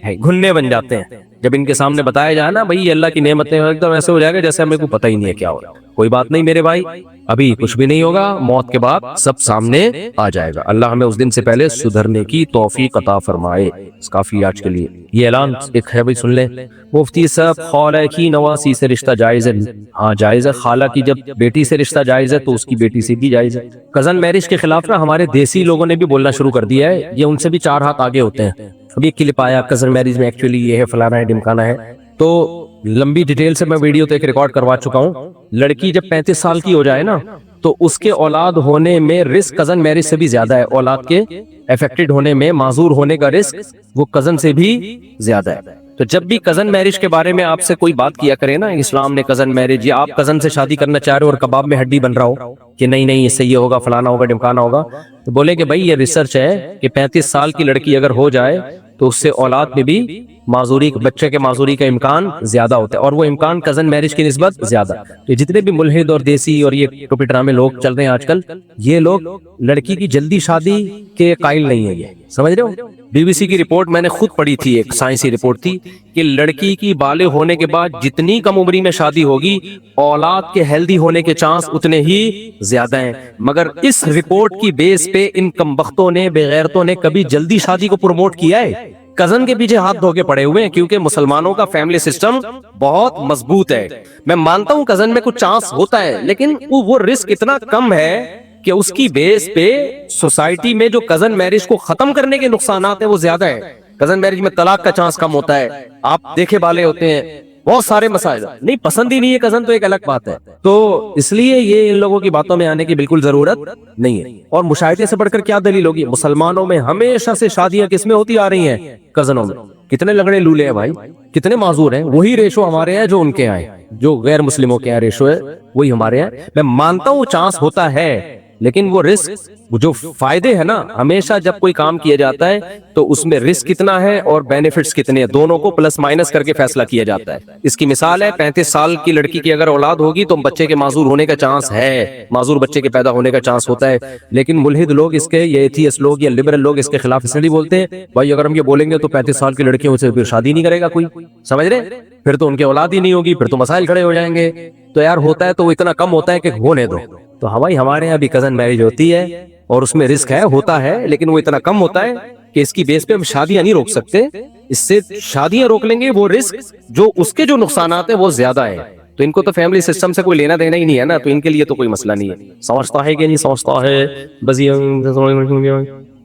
ہیں، گھننے بن جاتے ہیں۔ جب ان کے سامنے بتایا جائے نا بھائی یہ اللہ کی نعمتیں، ایک دم ایسے ہو جائے گا جیسے ہمیں کو پتہ ہی نہیں ہے کیا ہو رہا ہے۔ کوئی بات نہیں میرے بھائی، ابھی کچھ بھی نہیں ہوگا، موت کے بعد سب سامنے آ جائے گا۔ اللہ ہمیں اس دن سے پہلے سدھرنے کی توفیق عطا فرمائے۔ کافی آج کے لیے یہ اعلان ایک ہے بھائی، سن لیں۔ مفتی صاحب، خالہ کی نواسی سے رشتہ جائز ہے؟ ہاں جائز ہے، خالہ کی جب بیٹی سے رشتہ جائز ہے تو اس کی بیٹی سے بھی جائز ہے۔ کزن میرج کے خلاف نا ہمارے دیسی لوگوں نے بھی بولنا شروع کر دیا ہے، یہ ان سے بھی 4 ہاتھ آگے ہوتے ہیں۔ ابھی ایک کلپ آیا کزن میرج میں ایکچولی یہ ہے فلانا ہے ڈمکانا ہے، تو لمبی ڈیٹیل سے میں ویڈیو تو ایک ریکارڈ کروا چکا ہوں۔ لڑکی جب 35 سال کی ہو جائے نا تو اس کے اولاد ہونے میں رسک کزن میرج سے بھی زیادہ ہے، اولاد کے افیکٹڈ ہونے میں، معذور ہونے کا رسک وہ کزن سے بھی زیادہ ہے۔ تو جب بھی کزن میرج کے بارے میں آپ سے کوئی بات کیا کرے نا، اسلام نے کزن میرج، یا آپ کزن سے شادی کرنا چاہ رہے ہو اور کباب میں ہڈی بن رہا ہو کہ نہیں نہیں اس سے یہ ہوگا فلانا ہوگا ڈمکانا ہوگا، تو بولے کہ بھائی یہ ریسرچ ہے کہ 35 سال کی لڑکی اگر ہو جائے تو اس سے اولاد میں بھی معذوری، بچے کے معذوری کا امکان زیادہ ہوتا ہے، اور وہ امکان کزن میرج کی نسبت زیادہ۔ یہ جتنے بھی ملحد اور دیسی اور یہ ٹوپی ڈرامے لوگ چل رہے ہیں آج کل، یہ لوگ لڑکی کی جلدی شادی کے قائل نہیں ہیں، یہ سمجھ رہے ہو؟ بی بی سی کی رپورٹ میں نے خود پڑھی تھی، ایک سائنسی رپورٹ تھی کہ لڑکی کی بالغ ہونے کے بعد جتنی کم عمری میں شادی ہوگی، اولاد کے ہیلدی ہونے کے چانس اتنے ہی زیادہ ہیں۔ مگر اس رپورٹ کی بیس پہ ان کمبختوں نے، بے غیرتوں نے کبھی جلدی شادی کو پروموٹ کیا ہے؟ کزن کے پیچھے ہاتھ دھو کے پڑے ہوئے ہیں، کیونکہ مسلمانوں کا فیملی سسٹم بہت مضبوط ہے۔ میں مانتا ہوں کزن میں کچھ چانس ہوتا ہے، لیکن وہ رسک اتنا کم ہے کہ اس کی بیس پہ سوسائٹی میں جو کزن میرج کو ختم کرنے کے نقصانات ہیں وہ زیادہ ہیں۔ کزن میرج میں طلاق کا چانس کم ہوتا ہے، آپ دیکھے بالے ہوتے ہیں، بہت سارے مسائل، نہیں پسند ہی نہیں ہے کزن تو ایک الگ بات ہے۔ تو اس لیے یہ ان لوگوں کی باتوں میں آنے کی بالکل ضرورت نہیں ہے۔ اور مشاہدے سے بڑھ کر کیا دلیل ہوگی؟ مسلمانوں میں ہمیشہ سے شادیاں کس میں ہوتی آ رہی ہیں؟ کزنوں میں۔ کتنے لگڑے لولے ہیں بھائی، کتنے معذور ہیں، وہی ریشو ہمارے ہیں جو ان کے آئے، جو غیر مسلموں کے ہیں ریشو ہے وہی ہمارے ہیں۔ میں مانتا ہوں چانس ہوتا ہے، لیکن وہ رسک، جو فائدے ہیں نا، ہمیشہ جب کوئی کام کیا جاتا ہے تو اس میں رسک کتنا ہے اور بینیفٹس کتنے ہیں، دونوں کو پلس مائنس کر کے فیصلہ کیا جاتا ہے۔ اس کی مثال ہے 35 سال کی لڑکی کی اگر اولاد ہوگی تو بچے کے معذور ہونے کا چانس ہے، معذور بچے کے پیدا ہونے کا چانس ہوتا ہے، لیکن ملحد لوگ اس کے، یہ ایتھیسٹ لوگ یا لبرل لوگ اس کے خلاف اس لیے بولتے ہیں بھائی اگر ہم یہ بولیں گے تو 35 سال کی لڑکیوں سے پھر شادی نہیں کرے گا کوئی، سمجھ رہے؟ پھر تو ان کے اولاد ہی نہیں ہوگی، پھر تو مسائل کھڑے ہو جائیں گے۔ تو یار ہوتا ہے تو وہ اتنا کم ہوتا ہے کہ ہونے دو۔ تو ہمارے یہاں بھی کزن میرج ہوتی ہے اور اس میں رسک ہے، ہوتا ہے، لیکن وہ اتنا کم ہوتا ہے کہ اس کی بیس پہ ہم شادیاں نہیں روک سکتے۔ اس سے شادیاں روک لیں گے، وہ رسک جو اس کے جو نقصانات ہیں وہ زیادہ ہیں۔ تو ان کو تو فیملی سسٹم سے کوئی لینا دینا ہی نہیں ہے نا، تو ان کے لیے تو کوئی مسئلہ نہیں ہے۔ سمجھتا ہے کہ نہیں سمجھتا ہے؟ بس یہ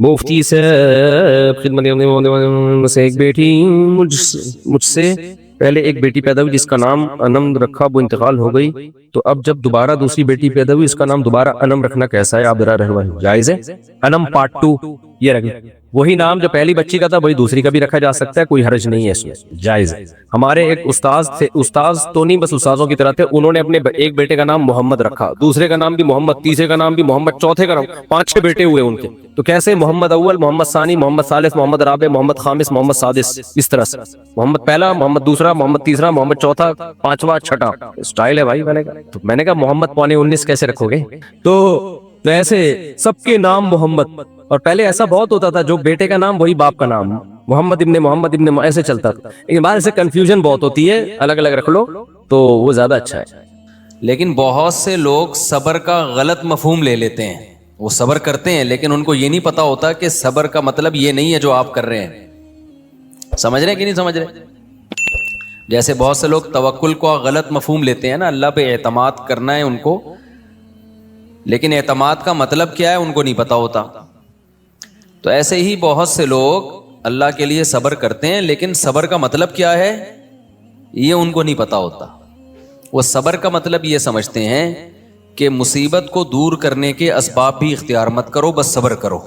مفتی سے خدمت سے ایک بیٹی مجھ سے پہلے ایک بیٹی پیدا ہوئی جس کا نام انم رکھا، وہ انتقال ہو گئی، تو اب جب دوبارہ دوسری بیٹی پیدا ہوئی اس کا نام دوبارہ انم رکھنا کیسا ہے؟ آپ ذرا رہنمائی، جائز ہے؟ انم پارٹ 2 یہ رکھ، وہی نام جو پہلی بچی کا تھا وہی دوسری کا بھی رکھا جا سکتا ہے، کوئی حرج نہیں ہے اس میں، جائز ہے۔ ہمارے ایک استاذ تھے، استاذ تو نہیں بس استاذوں کی طرح تھے، انہوں نے اپنے ایک بیٹے کا نام محمد رکھا، دوسرے کا نام بھی محمد، تیسرے کا نام بھی محمد، چوتھے کا نام، 5-6 بیٹے ہوئے ان کے۔ تو کیسے؟ محمد اول، محمد ثانی، محمد ثالث، محمد رابع، محمد خامس، محمد سادس، اس طرح سے محمد پہلا، محمد دوسرا، محمد تیسرا، محمد چوتھا، 5واں، 6ٹھا اسٹائل ہے بھائی۔ میں نے کہا محمد پونے 19 کیسے رکھو گے؟ تو ایسے سب کے نام محمد، اور پہلے ایسا بہت ہوتا تھا جو بیٹے کا نام وہی باپ کا نام، محمد ابن ایسے چلتا تھا، لیکن بعد سے کنفیوژن بہت ہوتی ہے، الگ الگ رکھ لو تو وہ زیادہ اچھا ہے۔ لیکن بہت سے لوگ صبر کا غلط مفہوم لے لیتے ہیں، وہ صبر کرتے ہیں لیکن ان کو یہ نہیں پتا ہوتا کہ صبر کا مطلب یہ نہیں ہے جو آپ کر رہے ہیں۔ سمجھ رہے ہیں کہ نہیں سمجھ رہے؟ جیسے بہت سے لوگ توکل کو غلط مفہوم لیتے ہیں نا، اللہ پہ اعتماد کرنا ہے ان کو، لیکن اعتماد کا مطلب کیا ہے ان کو نہیں پتا ہوتا۔ تو ایسے ہی بہت سے لوگ اللہ کے لیے صبر کرتے ہیں لیکن صبر کا مطلب کیا ہے یہ ان کو نہیں پتا ہوتا۔ وہ صبر کا مطلب یہ سمجھتے ہیں کہ مصیبت کو دور کرنے کے اسباب بھی اختیار مت کرو، بس صبر کرو۔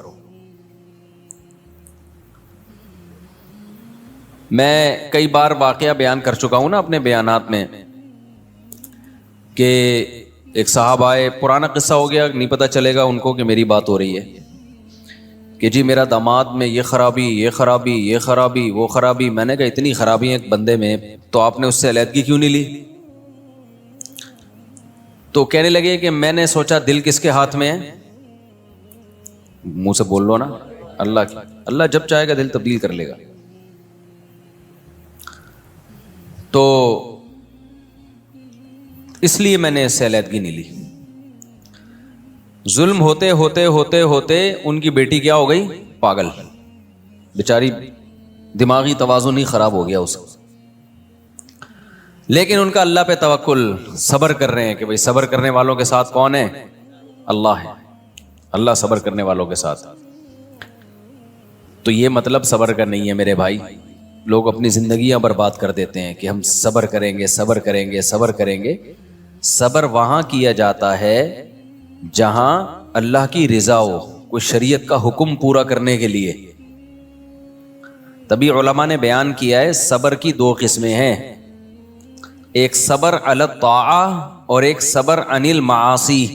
میں کئی بار واقعہ بیان کر چکا ہوں نا اپنے بیانات میں کہ ایک صاحب آئے، پرانا قصہ ہو گیا، نہیں پتہ چلے گا ان کو کہ میری بات ہو رہی ہے، کہ جی میرا داماد میں یہ خرابی، یہ خرابی، یہ خرابی، وہ خرابی۔ میں نے کہا اتنی خرابی ایک بندے میں تو آپ نے اس سے علیحدگی کیوں نہیں لی؟ تو کہنے لگے کہ میں نے سوچا دل کس کے ہاتھ میں ہے، منہ سے بول لو نا، اللہ کی، اللہ جب چاہے گا دل تبدیل کر لے گا۔ تو اس لیے میں نے اس سے علیحدگی نہیں لی. ظلم ہوتے ہوتے ہوتے ہوتے ان کی بیٹی کیا ہو گئی؟ پاگل. بیچاری دماغی توازن ہی خراب ہو گیا اس کا. لیکن ان کا اللہ پہ توکل، صبر کر رہے ہیں کہ بھئی صبر کرنے والوں کے ساتھ کون ہے؟ اللہ ہے. اللہ صبر کرنے والوں کے ساتھ. تو یہ مطلب صبر کا نہیں ہے میرے بھائی. لوگ اپنی زندگیاں برباد کر دیتے ہیں کہ ہم صبر کریں گے صبر کریں گے صبر کریں گے. صبر وہاں کیا جاتا ہے جہاں اللہ کی رضا ہو، کوئی شریعت کا حکم پورا کرنے کے لیے. تبھی علماء نے بیان کیا ہے صبر کی دو قسمیں ہیں، ایک صبر علی الطاعہ اور ایک صبر عن المعاصی.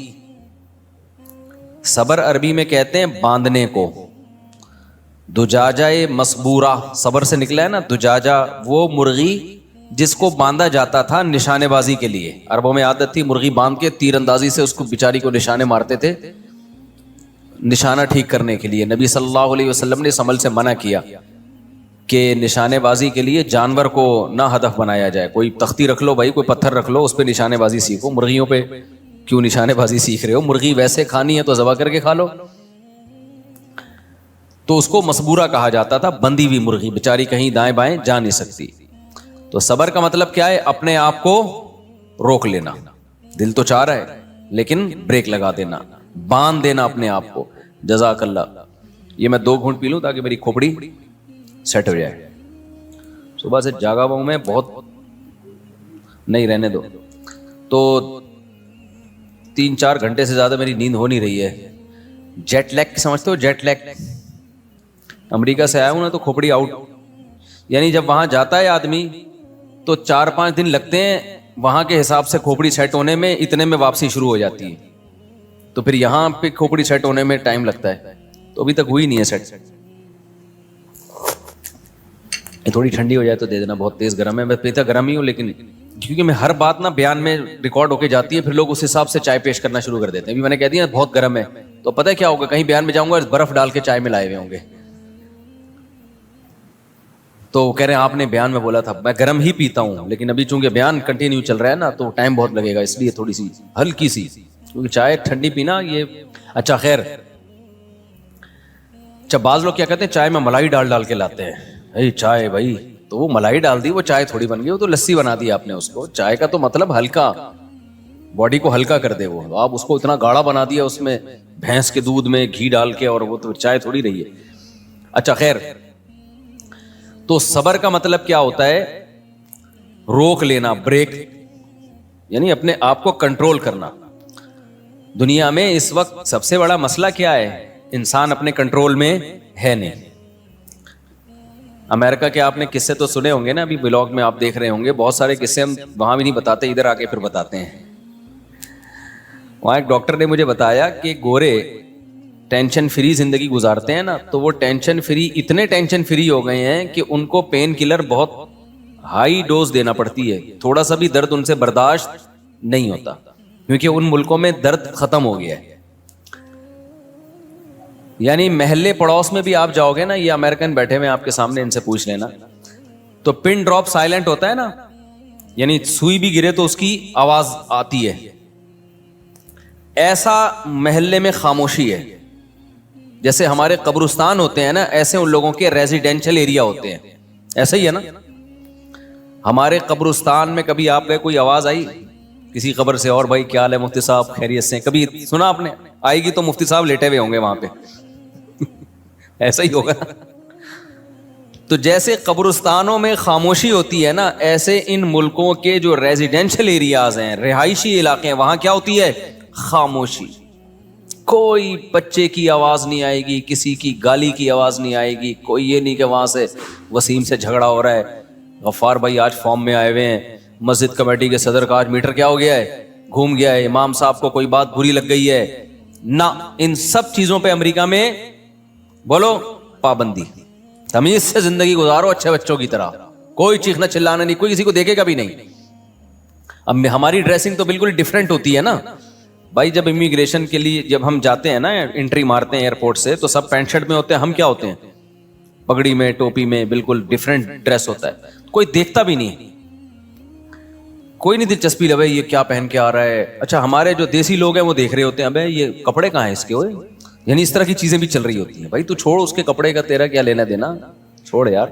صبر عربی میں کہتے ہیں باندھنے کو. دجاجہ مسبورہ صبر سے نکلا ہے نا. دجاجہ وہ مرغی جس کو باندھا جاتا تھا نشانے بازی کے لیے. عربوں میں عادت تھی مرغی باندھ کے تیر اندازی سے اس کو بیچاری کو نشانے مارتے تھے نشانہ ٹھیک کرنے کے لیے. نبی صلی اللہ علیہ وسلم نے اس عمل سے منع کیا کہ نشانے بازی کے لیے جانور کو نہ ہدف بنایا جائے. کوئی تختی رکھ لو بھائی، کوئی پتھر رکھ لو، اس پہ نشانے بازی سیکھو. مرغیوں پہ کیوں نشانے بازی سیکھ رہے ہو؟ مرغی ویسے کھانی ہے تو ذبح کر کے کھا لو. تو اس کو مسبورہ کہا جاتا تھا، بندھی ہوئی مرغی بیچاری کہیں دائیں بائیں جا نہیں سکتی. تو صبر کا مطلب کیا ہے؟ اپنے آپ کو روک لینا. دل تو چاہ رہا ہے لیکن بریک لگا دینا، باندھ دینا اپنے آپ کو. جزاک اللہ. یہ میں 2 گھونٹ پی لوں تاکہ میری کھوپڑی سیٹ ہو جائے. صبح سے جاگا ہوا ہوں میں بہت. نہیں رہنے دو. تو 3-4 گھنٹے سے زیادہ میری نیند ہو نہیں رہی ہے. جیٹ لیگ سمجھتے ہو؟ Jet league. امریکہ سے آیا ہوں نا تو کھوپڑی آؤٹ. یعنی جب وہاں جاتا ہے آدمی تو 4-5 دن لگتے ہیں وہاں کے حساب سے کھوپڑی سیٹ ہونے میں، اتنے میں واپسی شروع ہو جاتی ہے. تو پھر یہاں پہ کھوپڑی سیٹ ہونے میں ٹائم لگتا ہے. تو ابھی تک ہوئی نہیں ہے سیٹ. یہ تھوڑی ٹھنڈی ہو جائے تو دے دینا، بہت تیز گرم ہے. میں پیتا گرم ہی ہوں لیکن کیونکہ میں ہر بات نا بیان میں ریکارڈ ہو کے جاتی ہے، پھر لوگ اس حساب سے چائے پیش کرنا شروع کر دیتے ہیں. ابھی میں نے کہہ دیا بہت گرم ہے تو پتہ ہے کیا ہوگا؟ کہیں بیان میں جاؤں گا برف ڈال کے چائے میں لائے ہوئے ہوں گے. تو کہہ رہے ہیں آپ نے بیان میں بولا تھا. میں گرم ہی پیتا ہوں لیکن ابھی چونکہ بیان کنٹینیو چل رہا ہے نا تو ٹائم بہت لگے گا، اس لیے تھوڑی سی ہلکی سی، کیونکہ چائے ٹھنڈی پینا یہ اچھا. خیر، اچھا بعض لوگ کیا کہتے ہیں چائے میں ملائی ڈال کے لاتے ہیں. چائے بھائی تو وہ ملائی ڈال دی، وہ چائے تھوڑی بن گئی، وہ تو لسی بنا دی آپ نے اس کو. چائے کا تو مطلب ہلکا، باڈی کو ہلکا کر دے. وہ آپ اس کو اتنا گاڑھا بنا دیا اس میں بھینس کے دودھ میں گھی ڈال کے، اور وہ تو چائے تھوڑی رہی ہے. اچھا خیر، تو صبر کا مطلب کیا ہوتا ہے؟ روک لینا، بریک، یعنی اپنے آپ کو کنٹرول کرنا. دنیا میں اس وقت سب سے بڑا مسئلہ کیا ہے؟ انسان اپنے کنٹرول میں ہے نہیں. امریکہ کے آپ نے قصے تو سنے ہوں گے نا، ابھی ولاگ میں آپ دیکھ رہے ہوں گے بہت سارے قصے. ہم وہاں بھی نہیں بتاتے، ادھر آ کے پھر بتاتے ہیں. وہاں ایک ڈاکٹر نے مجھے بتایا کہ گورے ٹینشن فری زندگی گزارتے ہیں نا، تو وہ ٹینشن فری، اتنے ٹینشن فری ہو گئے ہیں کہ ان کو پین کلر بہت ہائی ڈوز دینا پڑتی ہے. تھوڑا سا بھی درد ان سے برداشت نہیں ہوتا کیونکہ ان ملکوں میں درد ختم ہو گیا ہے. یعنی محلے پڑوس میں بھی آپ جاؤ گے نا، یہ امریکن بیٹھے ہوئے آپ کے سامنے، ان سے پوچھ لینا، تو پن ڈراپ سائلنٹ ہوتا ہے نا، یعنی سوئی بھی گرے تو اس کی آواز آتی ہے. ایسا محلے میں خاموشی ہے. جیسے ہمارے قبرستان ہوتے ہیں نا، ایسے ان لوگوں کے ریزیڈینشل ایریا ہوتے ہیں. ایسا ہی ہے نا. ہمارے قبرستان میں کبھی آپ گئے، کوئی آواز آئی کسی قبر سے، اور بھائی کیا حال ہے مفتی صاحب، خیریت سے؟ کبھی سنا آپ نے؟ آئے گی تو مفتی صاحب لیٹے ہوئے ہوں گے وہاں پہ. ایسا ہی ہوگا. تو جیسے قبرستانوں میں خاموشی ہوتی ہے نا، ایسے ان ملکوں کے جو ریزیڈینشل ایریاز ہیں، رہائشی علاقے ہیں، وہاں کیا ہوتی ہے؟ خاموشی. کوئی بچے کی آواز نہیں آئے گی، کسی کی گالی کی آواز نہیں آئے گی. کوئی یہ نہیں کہ وہاں سے وسیم سے جھگڑا ہو رہا ہے، غفار بھائی آج فارم میں آئے ہوئے ہیں، مسجد کمیٹی کے صدر کا آج میٹر کیا ہو گیا ہے، گھوم گیا ہے، امام صاحب کو کوئی بات بری لگ گئی ہے. نہ، ان سب چیزوں پہ امریکہ میں بولو پابندی. تمیز سے زندگی گزارو اچھے بچوں کی طرح. کوئی چیخنا چلانا نہیں، کوئی کسی کو دیکھے گا بھی نہیں. اب ہماری ڈریسنگ تو بالکل ڈیفرنٹ ہوتی ہے نا بھائی. جب امیگریشن کے لیے جب ہم جاتے ہیں نا، انٹری مارتے ہیں ایئرپورٹ سے، تو سب پینٹ شرٹ میں ہوتے ہیں. ہم کیا ہوتے ہیں؟ پگڑی میں، ٹوپی میں، بالکل ڈیفرنٹ ڈریس ہوتا ہے. کوئی دیکھتا بھی نہیں. کوئی نہیں دلچسپی لے یہ کیا پہن کے آ رہا ہے. اچھا ہمارے جو دیسی لوگ ہیں وہ دیکھ رہے ہوتے ہیں ابے یہ کپڑے کہاں ہیں اس کے, ہوئے یعنی اس طرح کی چیزیں بھی چل رہی ہوتی ہیں. بھائی تو چھوڑ اس کے کپڑے کا, تیرا کیا لینا دینا, چھوڑ یار.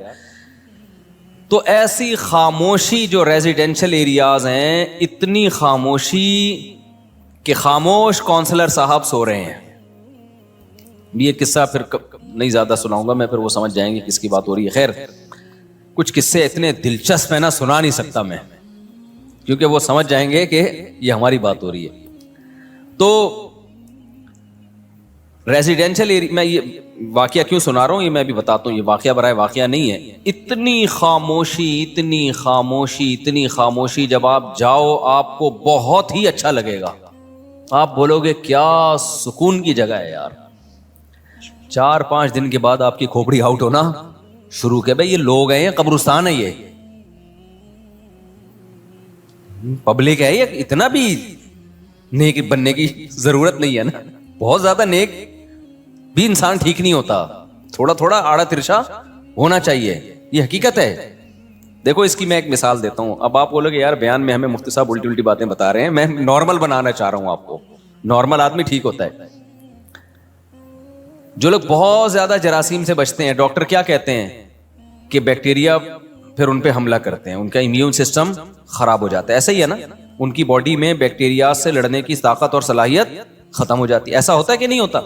تو ایسی خاموشی جو ریزیڈینشل ایریاز ہیں, اتنی خاموشی کہ خاموش کونسلر صاحب سو رہے ہیں. یہ قصہ پھر نہیں زیادہ سناؤں گا میں, پھر وہ سمجھ جائیں گے کس کی بات ہو رہی ہے. خیر کچھ قصے اتنے دلچسپ ہیں نا, سنا نہیں سکتا میں, کیونکہ وہ سمجھ جائیں گے کہ یہ ہماری بات ہو رہی ہے. تو ریزیڈینشل ایریا, میں یہ واقعہ کیوں سنا رہا ہوں یہ میں بھی بتاتا ہوں, یہ واقعہ برائے واقعہ نہیں ہے. اتنی خاموشی, اتنی خاموشی, اتنی خاموشی, جب آپ جاؤ آپ کو بہت ہی اچھا لگے گا. آپ بولو گے کیا سکون کی جگہ ہے یار. 4-5 دن کے بعد آپ کی کھوپڑی آؤٹ ہونا شروع کہ بھائی یہ لوگ ہیں, یہ قبرستان ہے, یہ پبلک ہے, یہ اتنا بھی نیک بننے کی ضرورت نہیں ہے نا. بہت زیادہ نیک بھی انسان ٹھیک نہیں ہوتا, تھوڑا تھوڑا آڑا ترشا ہونا چاہیے, یہ حقیقت ہے. دیکھو اس کی میں ایک مثال دیتا ہوں. اب آپ بولو گے یار بیان میں ہمیں مفتی صاحب الٹی الٹی باتیں بتا رہے ہیں, میں نارمل بنانا چاہ رہا ہوں آپ کو. نارمل آدمی ٹھیک ہوتا ہے. جو لوگ بہت زیادہ جراثیم سے بچتے ہیں, ڈاکٹر کیا کہتے ہیں کہ بیکٹیریا پھر ان پہ حملہ کرتے ہیں, ان کا امیون سسٹم خراب ہو جاتا ہے. ایسا ہی ہے نا, ان کی باڈی میں بیکٹیریا سے لڑنے کی طاقت اور صلاحیت ختم ہو جاتی ہے. ایسا ہوتا ہے کہ نہیں ہوتا؟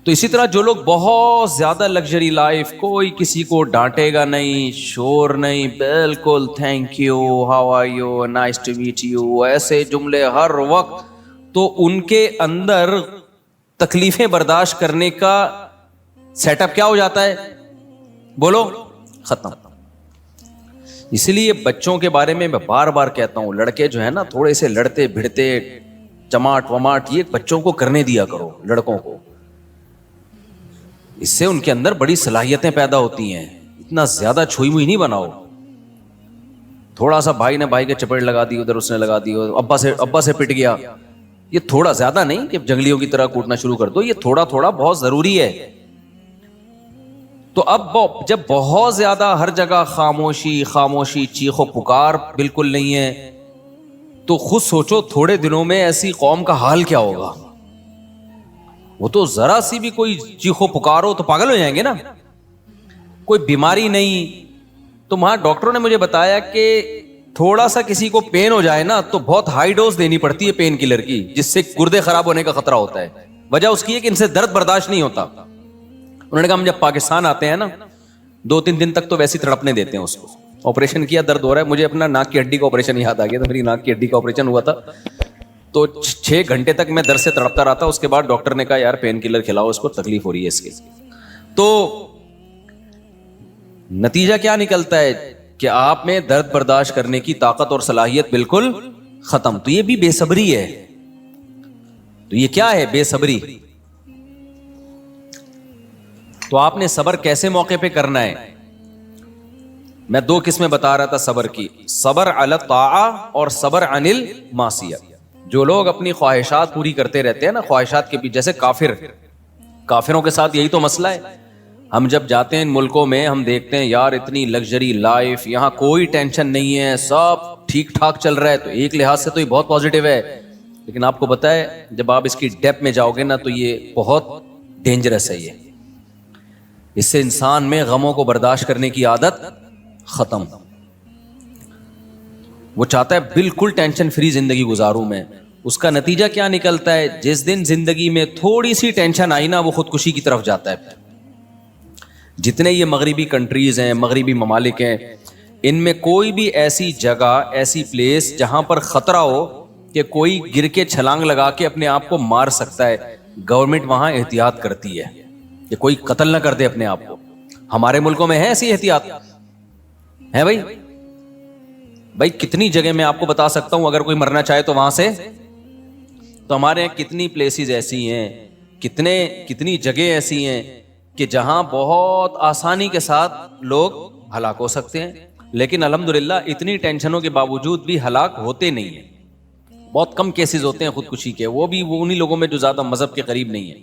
تو اسی طرح جو لوگ بہت زیادہ لگژری لائف, کوئی کسی کو ڈانٹے گا نہیں, شور نہیں, بالکل thank you, how are you, nice to meet you, ایسے جملے ہر وقت, تو ان کے اندر تکلیفیں برداشت کرنے کا سیٹ اپ کیا ہو جاتا ہے, بولو, ختم. اسی لیے بچوں کے بارے میں بار بار کہتا ہوں, لڑکے جو ہے نا تھوڑے سے لڑتے بھڑتے, چماٹ وماٹ, یہ بچوں کو کرنے دیا کرو, لڑکوں کو. اس سے ان کے اندر بڑی صلاحیتیں پیدا ہوتی ہیں. اتنا زیادہ چھوئی موئی نہیں بناؤ. تھوڑا سا بھائی نے بھائی کے چپیٹ لگا دی, ادھر اس نے لگا دی, ابا سے پٹ گیا, یہ تھوڑا زیادہ نہیں کہ جنگلیوں کی طرح کوٹنا شروع کر دو, یہ تھوڑا تھوڑا بہت ضروری ہے. تو اب جب بہت زیادہ ہر جگہ خاموشی خاموشی, چیخ و پکار بالکل نہیں ہے, تو خود سوچو تھوڑے دنوں میں ایسی قوم کا حال کیا ہوگا. وہ تو ذرا سی بھی کوئی چیخ و پکار ہو تو پاگل ہو جائیں گے نا. کوئی بیماری نہیں, تو وہاں ڈاکٹروں نے مجھے بتایا کہ تھوڑا سا کسی کو پین ہو جائے نا تو بہت ہائی ڈوز دینی پڑتی ہے پین کلر کی, جس سے گردے خراب ہونے کا خطرہ ہوتا ہے. وجہ اس کی ہے کہ ان سے درد برداشت نہیں ہوتا. انہوں نے کہا ہم جب پاکستان آتے ہیں نا 2-3 دن تک تو ویسی تڑپنے دیتے ہیں اس کو. آپریشن کیا, درد ہو رہا ہے, مجھے اپنا ناک کی ہڈی کا آپریشن یاد آ گیا تھا. میری ناک کی ہڈی کا آپریشن ہوا تھا, تو 6 گھنٹے تک میں درد سے تڑپتا رہا تھا. اس کے بعد ڈاکٹر نے کہا یار پین کلر کھلاؤ, اس کو تکلیف ہو رہی ہے اس کی. تو نتیجہ کیا نکلتا ہے کہ آپ میں درد برداشت کرنے کی طاقت اور صلاحیت بالکل ختم. تو یہ بھی بے صبری ہے. تو یہ کیا ہے, بے صبری. تو آپ نے صبر کیسے موقع پہ کرنا ہے؟ میں 2 قسمیں بتا رہا تھا صبر کی, صبر علی الطاعہ اور صبر عن المعصیہ. جو لوگ اپنی خواہشات پوری کرتے رہتے ہیں نا, خواہشات کے پیچھے, جیسے کافروں کے ساتھ یہی تو مسئلہ ہے. ہم جب جاتے ہیں ان ملکوں میں, ہم دیکھتے ہیں یار اتنی لگژری لائف, یہاں کوئی ٹینشن نہیں ہے, سب ٹھیک ٹھاک چل رہا ہے. تو ایک لحاظ سے تو یہ بہت پازیٹیو ہے, لیکن آپ کو پتہ ہے جب آپ اس کی ڈیپ میں جاؤ گے نا تو یہ بہت ڈینجرس ہے. یہ اس سے انسان میں غموں کو برداشت کرنے کی عادت ختم. وہ چاہتا ہے بالکل ٹینشن فری زندگی گزاروں میں. اس کا نتیجہ کیا نکلتا ہے, جس دن زندگی میں تھوڑی سی ٹینشن آئی نا, وہ خودکشی کی طرف جاتا ہے. جتنے یہ مغربی کنٹریز ہیں, مغربی ممالک ہیں, ان میں کوئی بھی ایسی جگہ, ایسی پلیس جہاں پر خطرہ ہو کہ کوئی گر کے چھلانگ لگا کے اپنے آپ کو مار سکتا ہے, گورنمنٹ وہاں احتیاط کرتی ہے کہ کوئی قتل نہ کر دے اپنے آپ کو. ہمارے ملکوں میں ہے ایسی احتیاط ہے بھائی کتنی جگہ میں آپ کو بتا سکتا ہوں, اگر کوئی مرنا چاہے تو وہاں سے. تو ہمارے یہاں کتنی پلیسز ایسی ہیں, کتنی جگہ ایسی ہیں کہ جہاں بہت آسانی کے ساتھ لوگ ہلاک ہو سکتے ہیں, لیکن الحمدللہ اتنی ٹینشنوں کے باوجود بھی ہلاک ہوتے نہیں ہیں. بہت کم کیسز ہوتے ہیں خودکشی کے, وہ بھی انہی لوگوں میں جو زیادہ مذہب کے قریب نہیں ہیں.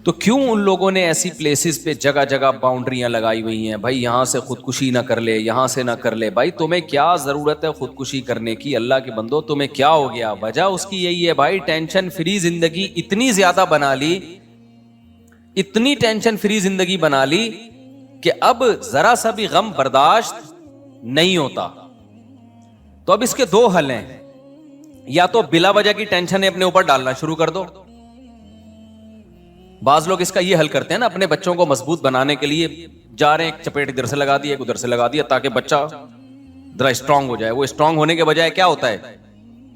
تو کیوں ان لوگوں نے ایسی پلیسز پہ جگہ جگہ باؤنڈریاں لگائی ہوئی ہیں؟ بھائی یہاں سے خودکشی نہ کر لے، یہاں سے نہ کر لے. بھائی تمہیں کیا ضرورت ہے خودکشی کرنے کی؟ اللہ کے بندو تمہیں کیا ہو گیا؟ وجہ اس کی یہی ہے بھائی، ٹینشن فری زندگی اتنی زیادہ بنا لی، اتنی ٹینشن فری زندگی بنا لی کہ اب ذرا سا بھی غم برداشت نہیں ہوتا. تو اب اس کے دو حل ہیں، یا تو بلا وجہ کی ٹینشن اپنے اوپر ڈالنا شروع کر دو. بعض لوگ اس کا یہ حل کرتے ہیں نا، اپنے بچوں کو مضبوط بنانے کے لیے جا رہے ہیں، ایک چپیٹ ادھر سے لگا دی، ایک ادھر سے لگا دیا، تاکہ بچہ ذرا اسٹرانگ ہو جائے. وہ اسٹرانگ ہونے کے بجائے کیا ہوتا ہے؟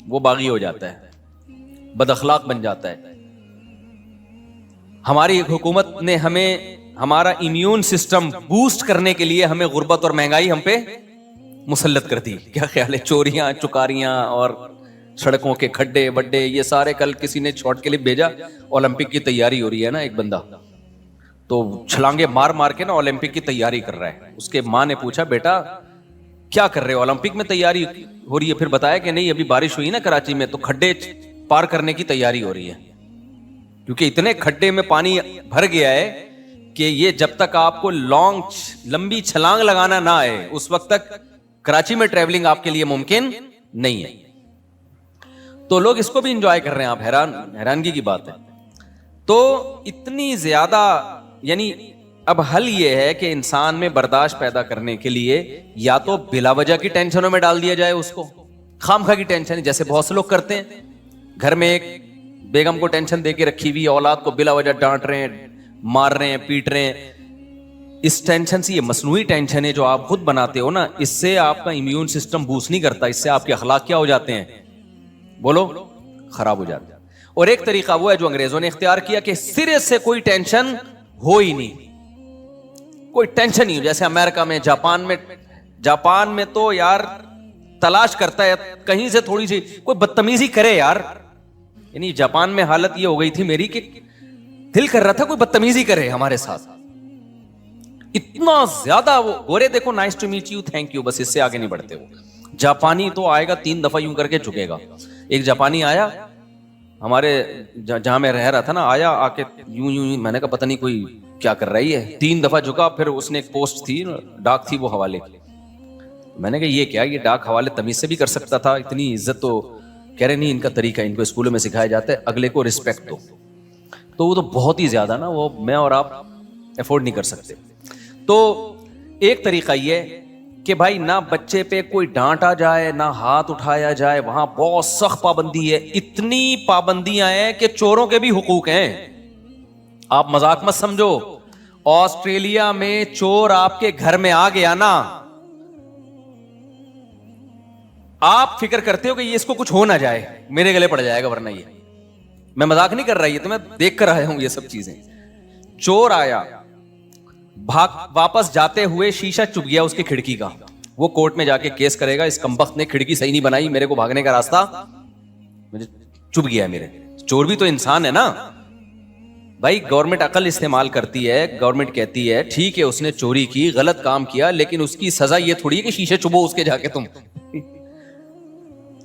وہ باغی ہو جاتا ہے، بد اخلاق بن جاتا ہے. ہماری حکومت نے ہمیں ہمارا امیون سسٹم بوسٹ کرنے کے لیے ہمیں غربت اور مہنگائی ہم پہ مسلط کر دی. کیا خیال ہے؟ چوریاں، چکاریاں اور سڑکوں کے کھڈے بڈے، یہ سارے. کل کسی نے شارٹ کلپ بھیجا، اولمپک کی تیاری ہو رہی ہے نا، ایک بندہ تو چھلانگے مار مار کے نا اولمپک کی تیاری کر رہا ہے. اس کے ماں نے پوچھا، بیٹا کیا کر رہے ہو؟ اولمپک میں تیاری ہو رہی ہے. پھر بتایا کہ نہیں، ابھی بارش ہوئی نا کراچی میں، تو کھڈے پار کرنے کی تیاری ہو رہی ہے، کیونکہ اتنے کھڈے میں پانی بھر گیا ہے کہ یہ جب تک آپ کو لمبی چھلانگ لگانا نہ آئے اس وقت تک کراچی میں ٹریولنگ آپ کے لیے ممکن نہیں ہے. تو لوگ اس کو بھی انجوائے کر رہے ہیں. آپ حیرانگی کی بات ہے. تو اتنی زیادہ، یعنی اب حل یہ ہے کہ انسان میں برداشت پیدا کرنے کے لیے یا تو بلا وجہ کی ٹینشنوں میں ڈال دیا جائے اس کو، خامخواہ کی ٹینشن، جیسے بہت سے لوگ کرتے ہیں. گھر میں ایک بیگم کو ٹینشن دے کے رکھی ہوئی، اولاد کو بلا وجہ ڈانٹ رہے ہیں، مار رہے ہیں، پیٹ رہے ہیں. اس ٹینشن سے، یہ مصنوعی ٹینشن ہے جو آپ خود بناتے ہو نا، اس سے آپ کا امیون سسٹم بوسٹ نہیں کرتا، اس سے آپ کے اخلاق کیا ہو جاتے ہیں؟ بولو، خراب ہو جاتے ہیں. اور ایک طریقہ وہ ہے جو انگریزوں نے اختیار کیا کہ سرے سے کوئی ٹینشن ہو ہی نہیں، کوئی ٹینشن نہیں ہو. جیسے امریکہ میں، جاپان میں تو یار تلاش کرتا ہے کہیں سے تھوڑی سی کوئی بدتمیزی کرے یار. یعنی جاپان میں حالت یہ ہو گئی تھی میری کہ دل کر رہا تھا کوئی بدتمیزی کرے ہمارے ساتھ. اتنا زیادہ وہ گورے، دیکھو nice to meet you, thank you, بس اس سے آگے نہیں بڑھتے. وہ جاپانی تو آئے گا 3 دفعہ یوں کر کے جھکے گا. ایک جاپانی آیا ہمارے جہاں میں رہ رہا تھا نا، آیا آ کے یوں، میں نے کہا پتہ نہیں کوئی کیا کر رہی ہے. 3 دفعہ جھکا. پھر اس نے ایک پوسٹ تھی، ڈاک تھی، وہ حوالے کی. میں نے کہا یہ کیا، یہ ڈاک حوالے تمیز سے بھی کر سکتا تھا، اتنی عزت. تو کہہ رہے نہیں، ان کا طریقہ، ان کو اسکولوں میں سکھایا جاتا ہے اگلے کو رسپیکٹ دو. تو وہ تو بہت ہی زیادہ نا، وہ میں اور آپ افورڈ نہیں کر سکتے. تو ایک طریقہ یہ کہ بھائی نہ بچے پہ کوئی ڈانٹا جائے، نہ ہاتھ اٹھایا جائے. وہاں بہت سخت پابندی ہے، اتنی پابندیاں ہیں کہ چوروں کے بھی حقوق ہیں. آپ مذاق مت سمجھو. آسٹریلیا میں چور آپ کے گھر میں آ گیا نا، آپ فکر کرتے ہو کہ یہ اس کو کچھ ہو نہ جائے، میرے گلے پڑ جائے گا، ورنہ یہ، میں مذاق نہیں کر رہا، یہ تو میں دیکھ کر آیا ہوں یہ سب چیزیں. چور آیا، واپس جاتے ہوئے شیشہ چپ گیا اس کی کھڑکی کا. وہ کورٹ میں جا کے کیس کرے گا، اس کمبخت نے کھڑکی صحیح نہیں بنائی، میرے کو بھاگنے کا راستہ مجھے چپ گیا میرے. چور بھی تو انسان ہے نا بھائی. گورنمنٹ عقل استعمال کرتی ہے، گورنمنٹ کہتی ہے ٹھیک ہے اس نے چوری کی، غلط کام کیا، لیکن اس کی سزا یہ تھوڑی ہے کہ شیشے چبو اس کے جا کے تم.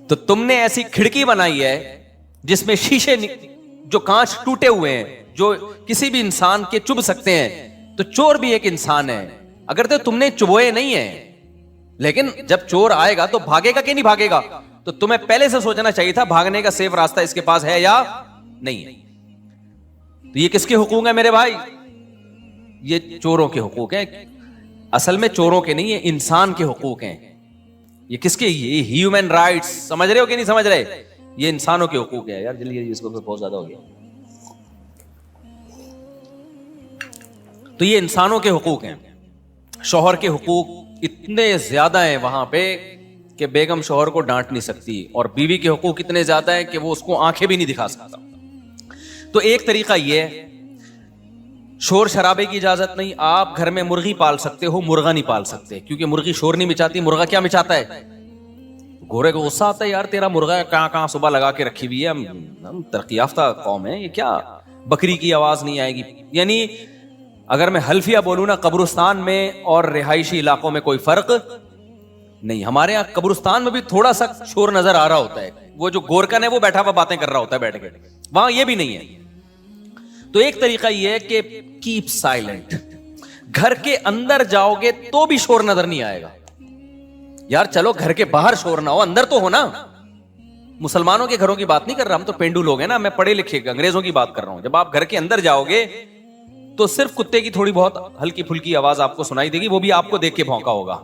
تو تم نے ایسی کھڑکی بنائی ہے جس میں شیشے، جو کانچ ٹوٹے ہوئے ہیں، جو کسی بھی انسان کے چبھ سکتے ہیں. تو چور بھی ایک انسان ہے، اگر تو تم نے چبوئے نہیں ہیں. لیکن جب چور آئے گا تو بھاگے گا کہ نہیں بھاگے گا؟ تو تمہیں پہلے سے سوچنا چاہیے تھا بھاگنے کا سیف راستہ اس کے پاس ہے یا نہیں ہے. تو یہ کس کے حقوق ہیں میرے بھائی؟ یہ چوروں کے حقوق ہیں. اصل میں چوروں کے نہیں، یہ انسان کے حقوق ہیں. یہ کس کے؟ یہ ہیومن رائٹس. سمجھ رہے ہو کہ نہیں سمجھ رہے؟ یہ انسانوں کے حقوق ہیں. یار جلدی اس کو بہت زیادہ ہو گیا. تو یہ انسانوں کے حقوق ہیں. شوہر کے حقوق اتنے زیادہ ہیں وہاں پہ کہ بیگم شوہر کو ڈانٹ نہیں سکتی، اور بیوی کے حقوق اتنے زیادہ ہیں کہ وہ اس کو آنکھیں بھی نہیں دکھا سکتا. تو ایک طریقہ یہ ہے، شور شرابے کی اجازت نہیں. آپ گھر میں مرغی پال سکتے ہو، مرغا نہیں پال سکتے، کیونکہ مرغی شور نہیں مچاتی. مرغا کیا مچاتا ہے؟ گھوڑے کو غصہ آتا ہے، یار تیرا مرغا کہاں صبح لگا کے رکھی ہوئی ہے، ہم ترقی یافتہ قوم ہے، یہ کیا بکری کی آواز نہیں آئے گی؟ یعنی اگر میں حلفیہ بولوں نا، قبرستان میں اور رہائشی علاقوں میں کوئی فرق نہیں. ہمارے یہاں قبرستان میں بھی تھوڑا سا شور نظر آ رہا ہوتا ہے، وہ جو گورکن ہے وہ بیٹھا ہوا باتیں کر رہا ہوتا ہے بیٹھ کے، وہاں یہ بھی نہیں ہے. تو ایک طریقہ یہ ہے کہ کیپ سائلنٹ. گھر کے اندر جاؤ گے تو بھی شور نظر نہیں آئے گا. یار چلو گھر کے باہر شور نہ ہو, اندر تو ہو نا. مسلمانوں کے گھروں کی بات نہیں کر رہا, ہم تو پینڈو لوگ ہیں نا, میں پڑھے لکھے انگریزوں کی بات کر رہا ہوں. جب آپ گھر کے اندر جاؤ گے تو صرف کتے کی تھوڑی بہت ہلکی پھلکی آواز آپ کو سنائی دے گی, وہ بھی آپ کو دیکھ کے بھونکا ہوگا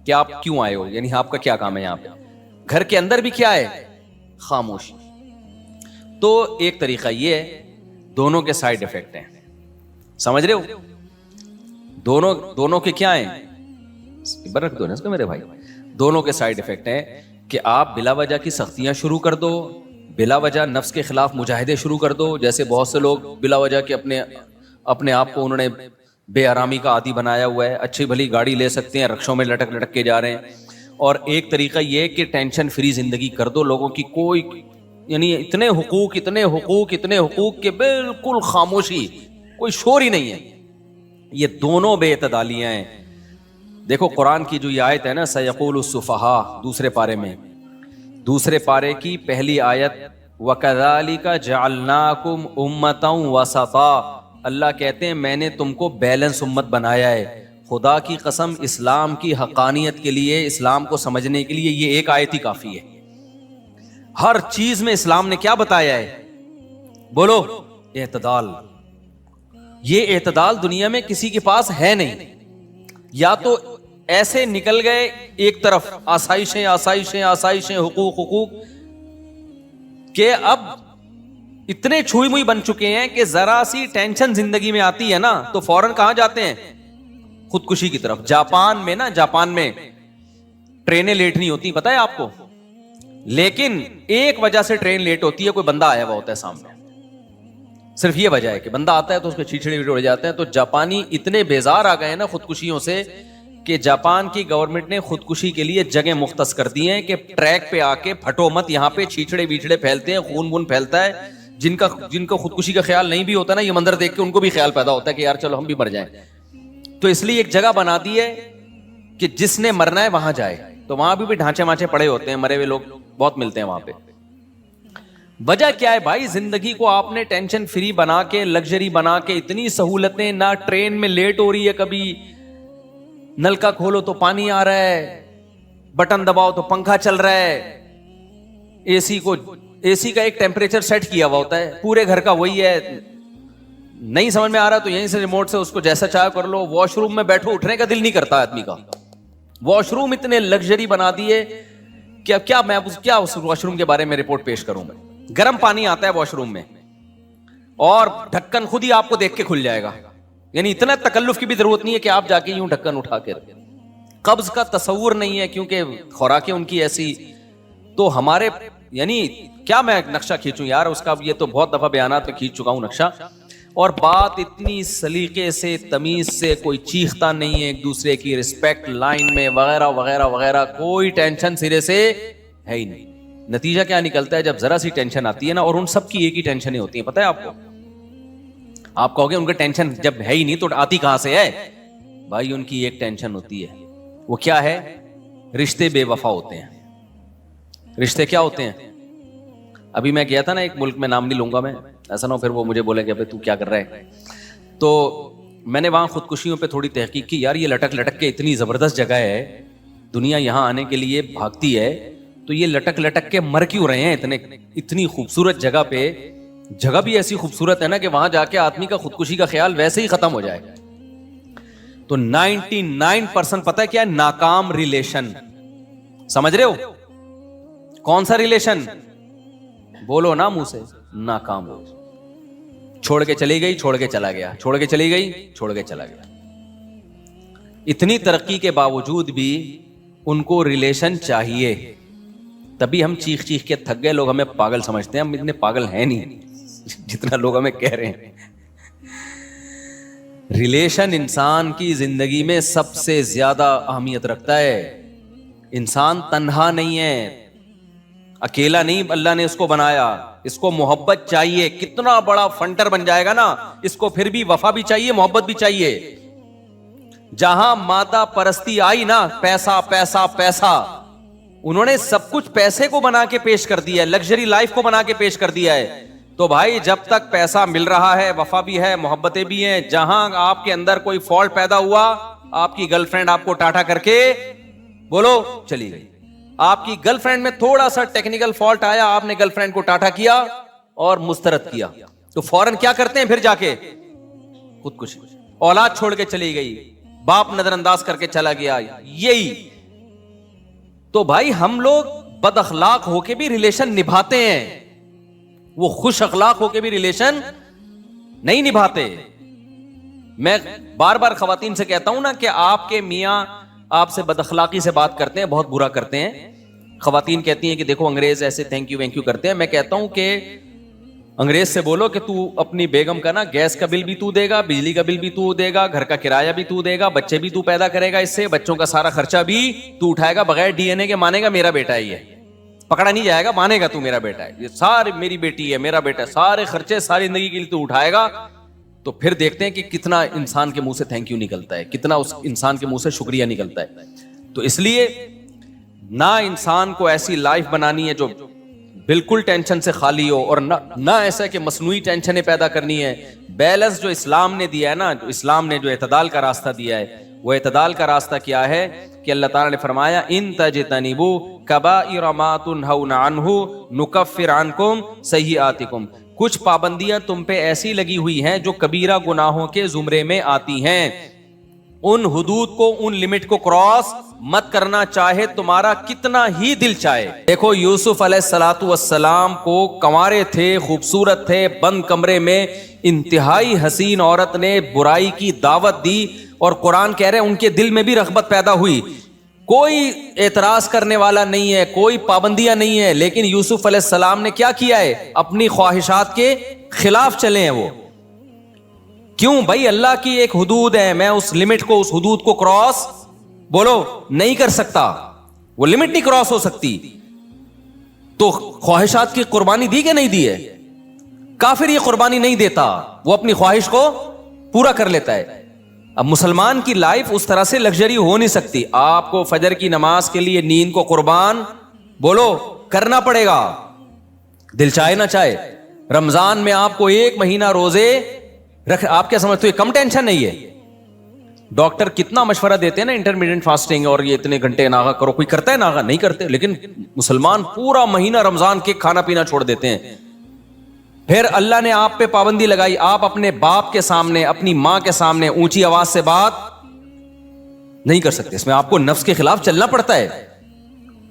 کہ آپ کیوں آئے ہو, یعنی آپ کا کیا کام ہے یہاں پہ. گھر کے اندر بھی کیا ہے, خاموشی. تو ایک طریقہ یہ ہے, دونوں کے سائیڈ افیکٹ ہیں, سمجھ رہے ہو, دونوں کے کیا ہیں, رکھ دو نا اس کو میرے بھائی, دونوں کے سائیڈ افیکٹ ہیں کہ آپ بلا وجہ کی سختیاں شروع کر دو, بلا وجہ نفس کے خلاف مجاہدے شروع کر دو. جیسے بہت سے لوگ بلا وجہ کے اپنے آپ کو انہوں نے بے آرامی کا عادی بنایا ہوا ہے. اچھی بھلی گاڑی لے سکتے ہیں, رکشوں میں لٹک لٹک کے جا رہے ہیں. اور ایک طریقہ یہ کہ ٹینشن فری زندگی کر دو, لوگوں کی کوئی یعنی اتنے حقوق کہ بالکل خاموشی, کوئی شور ہی نہیں ہے. یہ دونوں بے اعتدالیاں ہیں. دیکھو قرآن کی جو یہ آیت ہے نا, سیقول السفہاء, دوسرے پارے کی پہلی آیت, وَكَذَلِكَ جَعَلْنَاكُمْ أُمَّةً وَسَطًا, اللہ کہتے ہیں میں نے تم کو بیلنس امت بنایا ہے. خدا کی قسم اسلام کی حقانیت کے لیے, اسلام کو سمجھنے کے لیے یہ ایک آیت ہی کافی ہے. ہر چیز میں اسلام نے کیا بتایا ہے, بولو, اعتدال. یہ اعتدال دنیا میں کسی کے پاس ہے نہیں. یا تو ایسے نکل گئے ایک طرف, آسائشیں, حقوق کہ اب اتنے چھوئی موئی بن چکے ہیں کہ ذرا سی ٹینشن زندگی میں آتی ہے نا تو فوراً کہاں جاتے ہیں, خودکشی کی طرف. جاپان میں ٹرینیں لیٹ نہیں ہوتی, پتہ ہے آپ کو, لیکن ایک وجہ سے ٹرین لیٹ ہوتی ہے, کوئی بندہ آیا ہوا ہوتا ہے سامنے. صرف یہ وجہ ہے کہ بندہ آتا ہے تو اس کے چھیچڑے ویڑے اڑ جاتے ہیں. تو جاپانی اتنے بیزار آ گئے ہیں نا خودکشیوں سے کہ جاپان کی گورنمنٹ نے خودکشی کے لیے جگہ مختص کر دی ہیں کہ ٹریک پہ آ کے پھٹو مت, یہاں پہ چھیچڑے ویچڑے پھیلتے ہیں, خون پھیلتا ہے. جن کا خودکشی کا خیال نہیں بھی ہوتا نا, یہ منظر دیکھ کے ان کو بھی خیال پیدا ہوتا ہے کہ یار چلو ہم بھی مر جائیں. تو اس لیے ایک جگہ بنا دی ہے کہ جس نے مرنا ہے وہاں جائے. تو وہاں بھی ڈھانچے مانچے پڑے ہوتے ہیں, مرے ہوئے لوگ بہت ملتے ہیں وہاں پہ. وجہ کیا ہے بھائی, زندگی کو آپ نے ٹینشن فری بنا کے, لگژری بنا کے, اتنی سہولتیں, نہ ٹرین میں لیٹ ہو رہی ہے, کبھی نل کا کھولو تو پانی آ رہا ہے, بٹن دباؤ تو پنکھا چل رہا ہے, اے سی کا ایک ٹیمپریچر سیٹ کیا ہوا ہوتا ہے, پورے گھر کا وہی ہے. نہیں سمجھ میں آ رہا تو یہیں سے ریموٹ سے اس کو جیسا چاہے کر لو. واش روم میں بیٹھو, اٹھنے کا دل نہیں کرتا آدمی کا. واش روم اتنے لگژری بنا دیے کہ اب کیا اس واش روم کے بارے میں رپورٹ پیش کروں میں. گرم پانی آتا ہے واش روم میں اور ڈھکن خود ہی آپ کو دیکھ کے کھل جائے گا, یعنی اتنا تکلف کی بھی ضرورت نہیں ہے کہ آپ جا کے یوں ڈھکن اٹھا کے رکھیں. قبض کا تصور نہیں ہے کیونکہ خوراکیں ان کی ایسی. تو ہمارے یعنی کیا میں نقشہ کھینچوں یار, اس کا یہ تو بہت دفعہ بیانات میں کھینچ چکا ہوں نقشہ. اور بات اتنی سلیقے سے, تمیز سے, کوئی چیختا نہیں ہے, ایک دوسرے کی رسپیکٹ لائن میں وغیرہ وغیرہ وغیرہ, کوئی ٹینشن سرے سے ہے ہی نہیں. نتیجہ کیا نکلتا ہے, جب ذرا سی ٹینشن آتی ہے نا, اور ان سب کی ایک ہی ٹینشنیں ہوتی ہیں, پتہ ہے آپ کو. آپ کہو گے ان کا ٹینشن جب ہے ہی نہیں تو آتی کہاں سے ہے. بھائی ان کی ایک ٹینشن ہوتی ہے, وہ کیا ہے, رشتے بے وفا ہوتے ہیں. رشتے کیا ہوتے ہیں, ابھی میں گیا تھا نا ایک ملک میں, نام نہیں لوں گا میں, ایسا نہ ہو پھر وہ مجھے بولے کہ تو کیا کر رہا ہے. تو میں نے وہاں خودکشیوں پہ تھوڑی تحقیق کی. یار یہ لٹک لٹک کے اتنی زبردست جگہ ہے, دنیا یہاں آنے کے لیے بھاگتی ہے, تو یہ لٹک لٹک کے مر کیوں رہے ہیں اتنی خوبصورت جگہ پہ. جگہ بھی ایسی خوبصورت ہے نا کہ وہاں جا کے آدمی کا خودکشی کا خیال ویسے ہی ختم ہو جائے. تو 99% پتہ ہے کیا, ناکام ریلیشن. سمجھ رہے ہو, کون سا ریلیشن, بولو نا منہ سے, ناکام ہو. چھوڑ کے چلی گئی, چھوڑ کے چلا گیا, چھوڑ کے چلی گئی, چھوڑ کے چلا گیا. اتنی ترقی کے باوجود بھی ان کو ریلیشن چاہیے. تبھی ہم چیخ چیخ کے تھک گئے, لوگ ہمیں پاگل سمجھتے ہیں. ہم اتنے پاگل ہیں نہیں جتنا لوگ ہمیں کہہ رہے ہیں. ریلیشن انسان کی زندگی میں سب سے زیادہ اہمیت رکھتا ہے. انسان تنہا نہیں ہے, اکیلا نہیں اللہ نے اس کو بنایا. اس کو محبت چاہیے. کتنا بڑا فنٹر بن جائے گا نا, اس کو پھر بھی وفا بھی چاہیے, محبت بھی چاہیے. جہاں مادہ پرستی آئی نا, پیسہ پیسہ پیسہ, انہوں نے سب کچھ پیسے کو بنا کے پیش کر دیا ہے, لگژری لائف کو بنا کے پیش کر دیا ہے. تو بھائی جب تک پیسہ مل رہا ہے، وفا بھی ہے، محبتیں بھی ہیں، جہاں آپ کے اندر کوئی فالٹ پیدا ہوا، آپ کی گرل فرینڈ آپ کو ٹاٹا کر کے بولو چلی گئی، آپ کی گرل فرینڈ میں تھوڑا سا ٹیکنیکل فالٹ آیا، آپ نے گرل فرینڈ کو ٹاٹا کیا اور مسترد کیا، تو فوراً کیا کرتے ہیں پھر جا کے خودکشی، اولاد چھوڑ کے چلی گئی، باپ نظر انداز کر کے چلا گیا، یہی تو بھائی ہم لوگ بد اخلاق ہو کے بھی ریلیشن نبھاتے ہیں، وہ خوش اخلاق ہو کے بھی ریلیشن نہیں نبھاتے. میں بار بار خواتین سے کہتا ہوں نا کہ آپ کے میاں آپ سے بد اخلاقی سے بات کرتے ہیں، بہت برا کرتے ہیں. خواتین کہتی ہیں کہ دیکھو انگریز ایسے تھینک یو وینک یو کرتے ہیں. میں کہتا ہوں کہ انگریز سے بولو کہ تو اپنی بیگم کا نا گیس کا بل بھی تو دے گا، بجلی کا بل بھی تو دے گا، گھر کا کرایہ بھی تو دے گا، بچے بھی تو پیدا کرے گا، اس سے بچوں کا سارا خرچہ بھی تو اٹھائے گا، بغیر ڈی این اے کے مانے گا میرا بیٹا ہی ہے، پکڑا نہیں جائے گا، مانے گا تو میرا بیٹا ہے، یہ ساری میری بیٹی ہے، میرا بیٹا ہے، سارے خرچے ساری زندگی کے لیے تو اٹھائے گا. تو پھر دیکھتے ہیں کہ کتنا انسان کے منہ سے تھینک یو نکلتا ہے، کتنا اس انسان کے منہ سے شکریہ نکلتا ہے. تو اس لیے نہ انسان کو ایسی لائف بنانی ہے جو بالکل ٹینشن سے خالی ہو، اور نہ ایسا کہ مصنوعی ٹینشنیں پیدا کرنی ہے. بیلنس جو اسلام نے دیا ہے نا، جو اسلام نے جو اعتدال کا راستہ دیا ہے، وہ اعتدال کا راستہ کیا ہے کہ اللہ تعالیٰ نے فرمایا ان تجتنبوا کبائر ما تنہون عنہ نکفر عنکم سیئاتکم. کچھ پابندیاں تم پہ ایسی لگی ہوئی ہیں جو کبیرہ گناہوں کے زمرے میں آتی ہیں، ان حدود کو، ان لمٹ کو کراس مت کرنا، چاہے تمہارا کتنا ہی دل چاہے. دیکھو یوسف علیہ السلام کو کنوارے تھے، خوبصورت تھے، بند کمرے میں انتہائی حسین عورت نے برائی کی دعوت دی، اور قرآن کہہ رہے ہیں ان کے دل میں بھی رغبت پیدا ہوئی. کوئی اعتراض کرنے والا نہیں ہے، کوئی پابندیاں نہیں ہے، لیکن یوسف علیہ السلام نے کیا کیا ہے؟ اپنی خواہشات کے خلاف چلے ہیں وہ. کیوں بھائی؟ اللہ کی ایک حدود ہے، میں اس لمٹ کو، اس حدود کو کراس بولو نہیں کر سکتا، وہ لمٹ نہیں کراس ہو سکتی. تو خواہشات کی قربانی دی کہ نہیں دی ہے؟ کافر یہ قربانی نہیں دیتا، وہ اپنی خواہش کو پورا کر لیتا ہے. اب مسلمان کی لائف اس طرح سے لگژری ہو نہیں سکتی. آپ کو فجر کی نماز کے لیے نیند کو قربان بولو کرنا پڑے گا، دل چاہے نہ چاہے. رمضان میں آپ کو 1 مہینہ روزے رکھ، آپ کیا سمجھتے ہو یہ کم ٹینشن نہیں ہے؟ ڈاکٹر کتنا مشورہ دیتے ہیں نا انٹرمیڈیٹ فاسٹنگ اور یہ اتنے گھنٹے ناغا کرو، کوئی کرتا ہے ناغا؟ نہیں کرتے. لیکن مسلمان پورا مہینہ رمضان کے کھانا پینا چھوڑ دیتے ہیں. پھر اللہ نے آپ پہ پابندی لگائی، آپ اپنے باپ کے سامنے، اپنی ماں کے سامنے اونچی آواز سے بات نہیں کر سکتے. اس میں آپ کو نفس کے خلاف چلنا پڑتا ہے.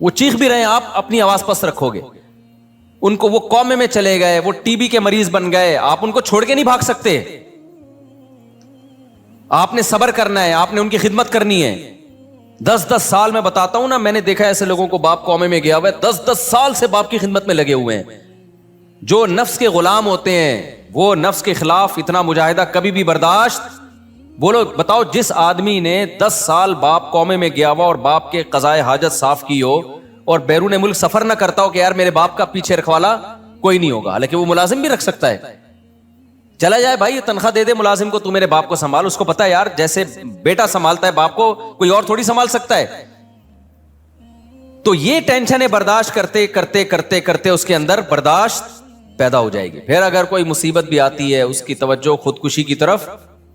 وہ چیخ بھی رہے ہیں، آپ اپنی آواز پست رکھو گے. ان کو وہ کومے میں چلے گئے، وہ ٹی بی کے مریض بن گئے، آپ ان کو چھوڑ کے نہیں بھاگ سکتے. آپ نے صبر کرنا ہے، آپ نے ان کی خدمت کرنی ہے. 10 سال میں بتاتا ہوں نا، میں نے دیکھا ایسے لوگوں کو، باپ کومے میں گیا ہوا ہے، 10 سال سے باپ کی خدمت میں لگے ہوئے ہیں. جو نفس کے غلام ہوتے ہیں وہ نفس کے خلاف اتنا مجاہدہ کبھی بھی برداشت بولو. بتاؤ جس آدمی نے 10 سال باپ کومے میں گیا ہوا اور باپ کے قضائے حاجت صاف کی ہو اور بیرون ملک سفر نہ کرتا ہو کہ یار میرے باپ کا پیچھے رکھوالا کوئی نہیں ہوگا، حالانکہ وہ ملازم بھی رکھ سکتا ہے. چلا جائے بھائی تنخواہ دے دے ملازم کو، تو میرے باپ کو سنبھال. اس کو پتا ہے یار جیسے بیٹا سنبھالتا ہے باپ کو، کوئی اور تھوڑی سنبھال سکتا ہے. تو یہ ٹینشنیں برداشت کرتے کرتے کرتے کرتے اس کے اندر برداشت پیدا ہو جائے گی. پھر اگر کوئی مصیبت بھی آتی ہے اس کی توجہ خودکشی کی طرف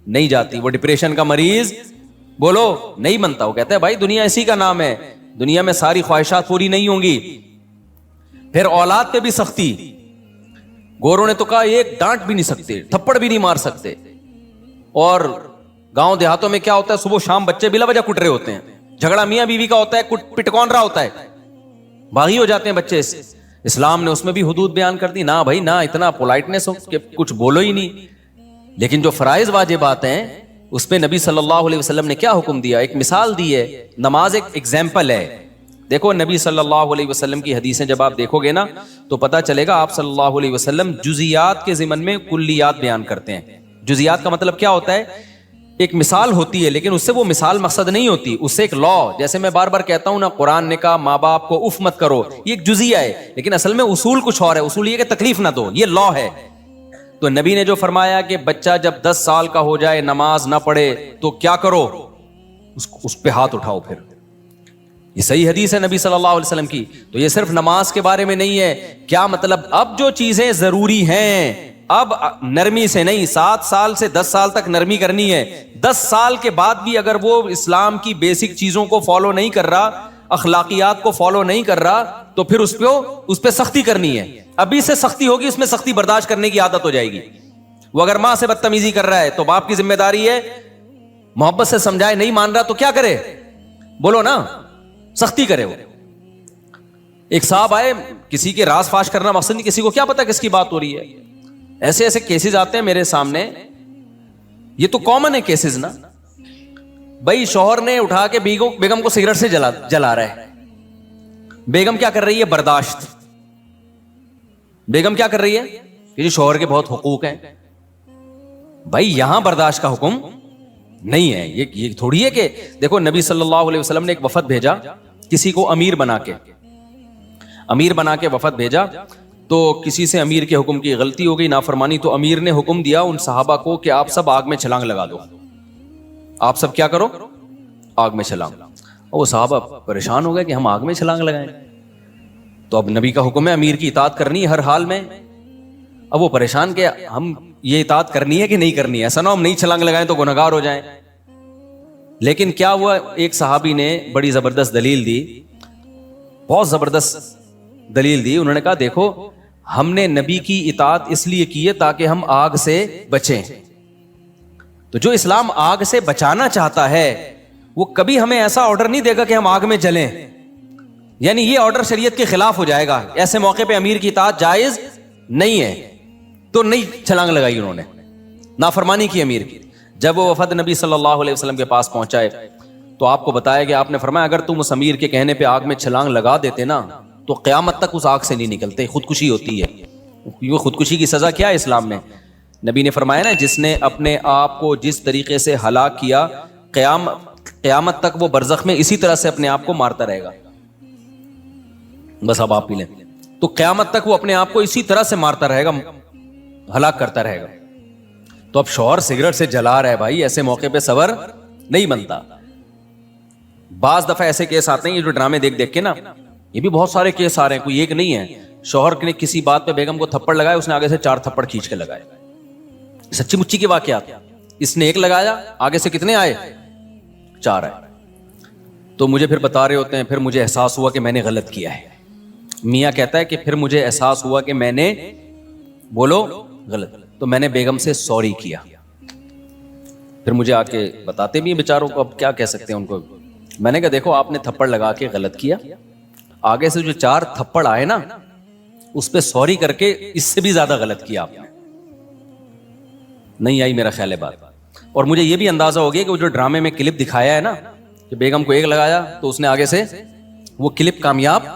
نہیں جاتی. وہ ڈپریشن کا مریض بولو نہیں بنتا. وہ کہتا ہے بھائی دنیا اسی کا نام ہے، دنیا میں ساری خواہشات پوری نہیں ہوں گی. پھر اولاد پہ بھی سختی. گوروں نے تو کہا ایک ڈانٹ بھی نہیں سکتے، تھپڑ بھی نہیں مار سکتے. اور گاؤں دیہاتوں میں کیا ہوتا ہے، صبح شام بچے بلا وجہ کٹ رہے ہوتے ہیں. جھگڑا میاں بیوی کا ہوتا ہے، پٹ کون رہا ہوتا ہے، باغی ہو جاتے ہیں بچے. اسلام نے اس میں بھی حدود بیان کر دی. نہ بھائی نہ اتنا پولائٹنس ہو کہ کچھ بولو ہی نہیں. لیکن جو فرائض واجبات ہیں اس پہ نبی صلی اللہ علیہ وسلم نے کیا حکم دیا؟ ایک مثال دی ہے. نماز ایک ایگزامپل ہے. دیکھو نبی صلی اللہ علیہ وسلم کی حدیثیں جب آپ دیکھو گے نا تو پتہ چلے گا آپ صلی اللہ علیہ وسلم جزیات کے ضمن میں کلیات بیان کرتے ہیں. جزیات کا مطلب کیا ہوتا ہے؟ ایک مثال ہوتی ہے لیکن اس سے وہ مثال مقصد نہیں ہوتی، اس سے ایک لا. جیسے میں بار بار کہتا ہوں نا، قرآن نے کہا ماں باپ کو اف مت کرو، یہ ایک جزیہ ہے لیکن اصل میں اصول کچھ اور ہے. اصول یہ کہ تکلیف نہ دو، یہ لا ہے. تو نبی نے جو فرمایا کہ بچہ جب 10 سال کا ہو جائے نماز نہ پڑھے تو کیا کرو؟ اس پہ ہاتھ اٹھاؤ. پھر یہ صحیح حدیث ہے نبی صلی اللہ علیہ وسلم کی. تو یہ صرف نماز کے بارے میں نہیں ہے. کیا مطلب؟ اب جو چیزیں ضروری ہیں اب نرمی سے نہیں. 7 سال سے 10 سال تک نرمی کرنی ہے. 10 سال کے بعد بھی اگر وہ اسلام کی بیسک چیزوں کو فالو نہیں کر رہا, اخلاقیات کو فالو نہیں کر رہا, تو پھر اس پہ سختی کرنی ہے. ابھی سے سختی ہوگی, اس میں سختی برداشت کرنے کی عادت ہو جائے گی. وہ اگر ماں سے بدتمیزی کر رہا ہے تو باپ کی ذمہ داری ہے محبت سے سمجھائے. نہیں مان رہا تو کیا کرے؟ بولو نا, سختی کرے. وہ ایک صاحب آئے, کسی کے راز فاش کرنا مقصد نہیں, کسی کو کیا پتا کس کی بات ہو رہی ہے. ایسے ایسے کیسز آتے ہیں میرے سامنے, یہ تو کامن ہے کیسز نا. بھائی شوہر نے اٹھا کے بیگم کو سگریٹ سے جلا رہا ہے. بیگم کیا کر رہی ہے؟ برداشت. بیگم کیا کر رہی ہے کہ جی شوہر کے بہت حقوق ہیں. بھائی یہاں برداشت کا حکم نہیں ہے. یہ تھوڑی ہے کہ دیکھو نبی صلی اللہ علیہ وسلم نے ایک وفد بھیجا کسی کو امیر بنا کے وفد بھیجا. تو کسی سے امیر کے حکم کی غلطی ہو گئی, نافرمانی, تو امیر نے حکم دیا ان صحابہ کو کہ آپ سب آگ میں چھلانگ لگا دو. آپ سب کیا کرو؟ آگ میں چھلانگ. وہ صحابہ پریشان ہو گئے کہ ہم آگ میں چھلانگ لگائیں. تو اب نبی کا حکم ہے امیر کی اطاعت کرنی ہے ہر حال میں. اب وہ پریشان کہ ہم یہ اطاعت کرنی ہے کہ نہیں کرنی ہے, ایسا نہ ہم نہیں چھلانگ لگائیں تو گنہگار ہو جائیں. لیکن کیا ہوا, ایک صحابی نے بڑی زبردست دلیل دی, بہت زبردست دلیل دی. انہوں نے کہا دیکھو ہم نے نبی کی اطاعت اس لیے کی ہے تاکہ ہم آگ سے بچیں. تو جو اسلام آگ سے بچانا چاہتا ہے وہ کبھی ہمیں ایسا آرڈر نہیں دے گا کہ ہم آگ میں جلیں. یعنی یہ آرڈر شریعت کے خلاف ہو جائے گا. ایسے موقع پہ امیر کی اطاعت جائز نہیں ہے. تو نہیں چھلانگ لگائی انہوں نے, نافرمانی کی امیر کی. جب وہ وفد نبی صلی اللہ علیہ وسلم کے پاس پہنچائے تو آپ کو بتایا کہ آپ نے فرمایا اگر تم اس امیر کے کہنے پہ آگ میں چھلانگ لگا دیتے نا تو قیامت تک اس آگ سے نہیں نکلتے, خودکشی ہوتی ہے. یہ خودکشی کی سزا کیا ہے اسلام میں؟ نبی نے فرمایا نا جس نے اپنے آپ کو جس طریقے سے ہلاک کیا قیامت تک وہ برزخ میں اسی طرح سے اپنے آپ کو مارتا رہے گا. بس اب آپ پی لیں. تو قیامت تک وہ اپنے آپ کو اسی طرح سے مارتا رہے گا, ہلاک کرتا رہے گا. تو اب شوہر سگریٹ سے جلا رہا ہے, بھائی ایسے موقع پہ صبر نہیں بنتا. بعض دفعہ ایسے کیس آتے ہیں یہ جو ڈرامے دیکھ دیکھ کے نا, یہ بھی بہت سارے کیس آ رہے ہیں, کوئی ایک نہیں ہے. شوہر نے کسی بات پہ بیگم کو تھپڑ لگایا, اس نے آگے سے 4 تھپڑ کھینچ کے لگائے. سچی مچی کے واقعات. اس نے 1 لگایا, آگے سے کتنے آئے؟ 4 آئے. تو مجھے پھر بتا رہے ہوتے ہیں پھر مجھے احساس ہوا کہ میں نے غلط کیا ہے. میاں کہتا ہے کہ پھر مجھے احساس ہوا کہ میں نے بولو غلط, تو میں نے بیگم سے سوری کیا. پھر مجھے آ کے بتاتے بھی ہیں بیچاروں کو, اب کیا کہہ سکتے ہیں ان کو. میں نے کہا دیکھو آپ نے تھپڑ لگا کے غلط کیا, آگے سے جو 4 تھپڑ آئے نا اس پہ سوری کر کے اس سے بھی زیادہ غلط کیا آپ نے. نہیں آئی میرا خیال ہے بات. اور مجھے یہ بھی اندازہ ہو گیا کہ وہ جو ڈرامے میں کلپ دکھایا ہے نا کہ بیگم کو 1 لگایا تو اس نے آگے سے, وہ کلپ کامیاب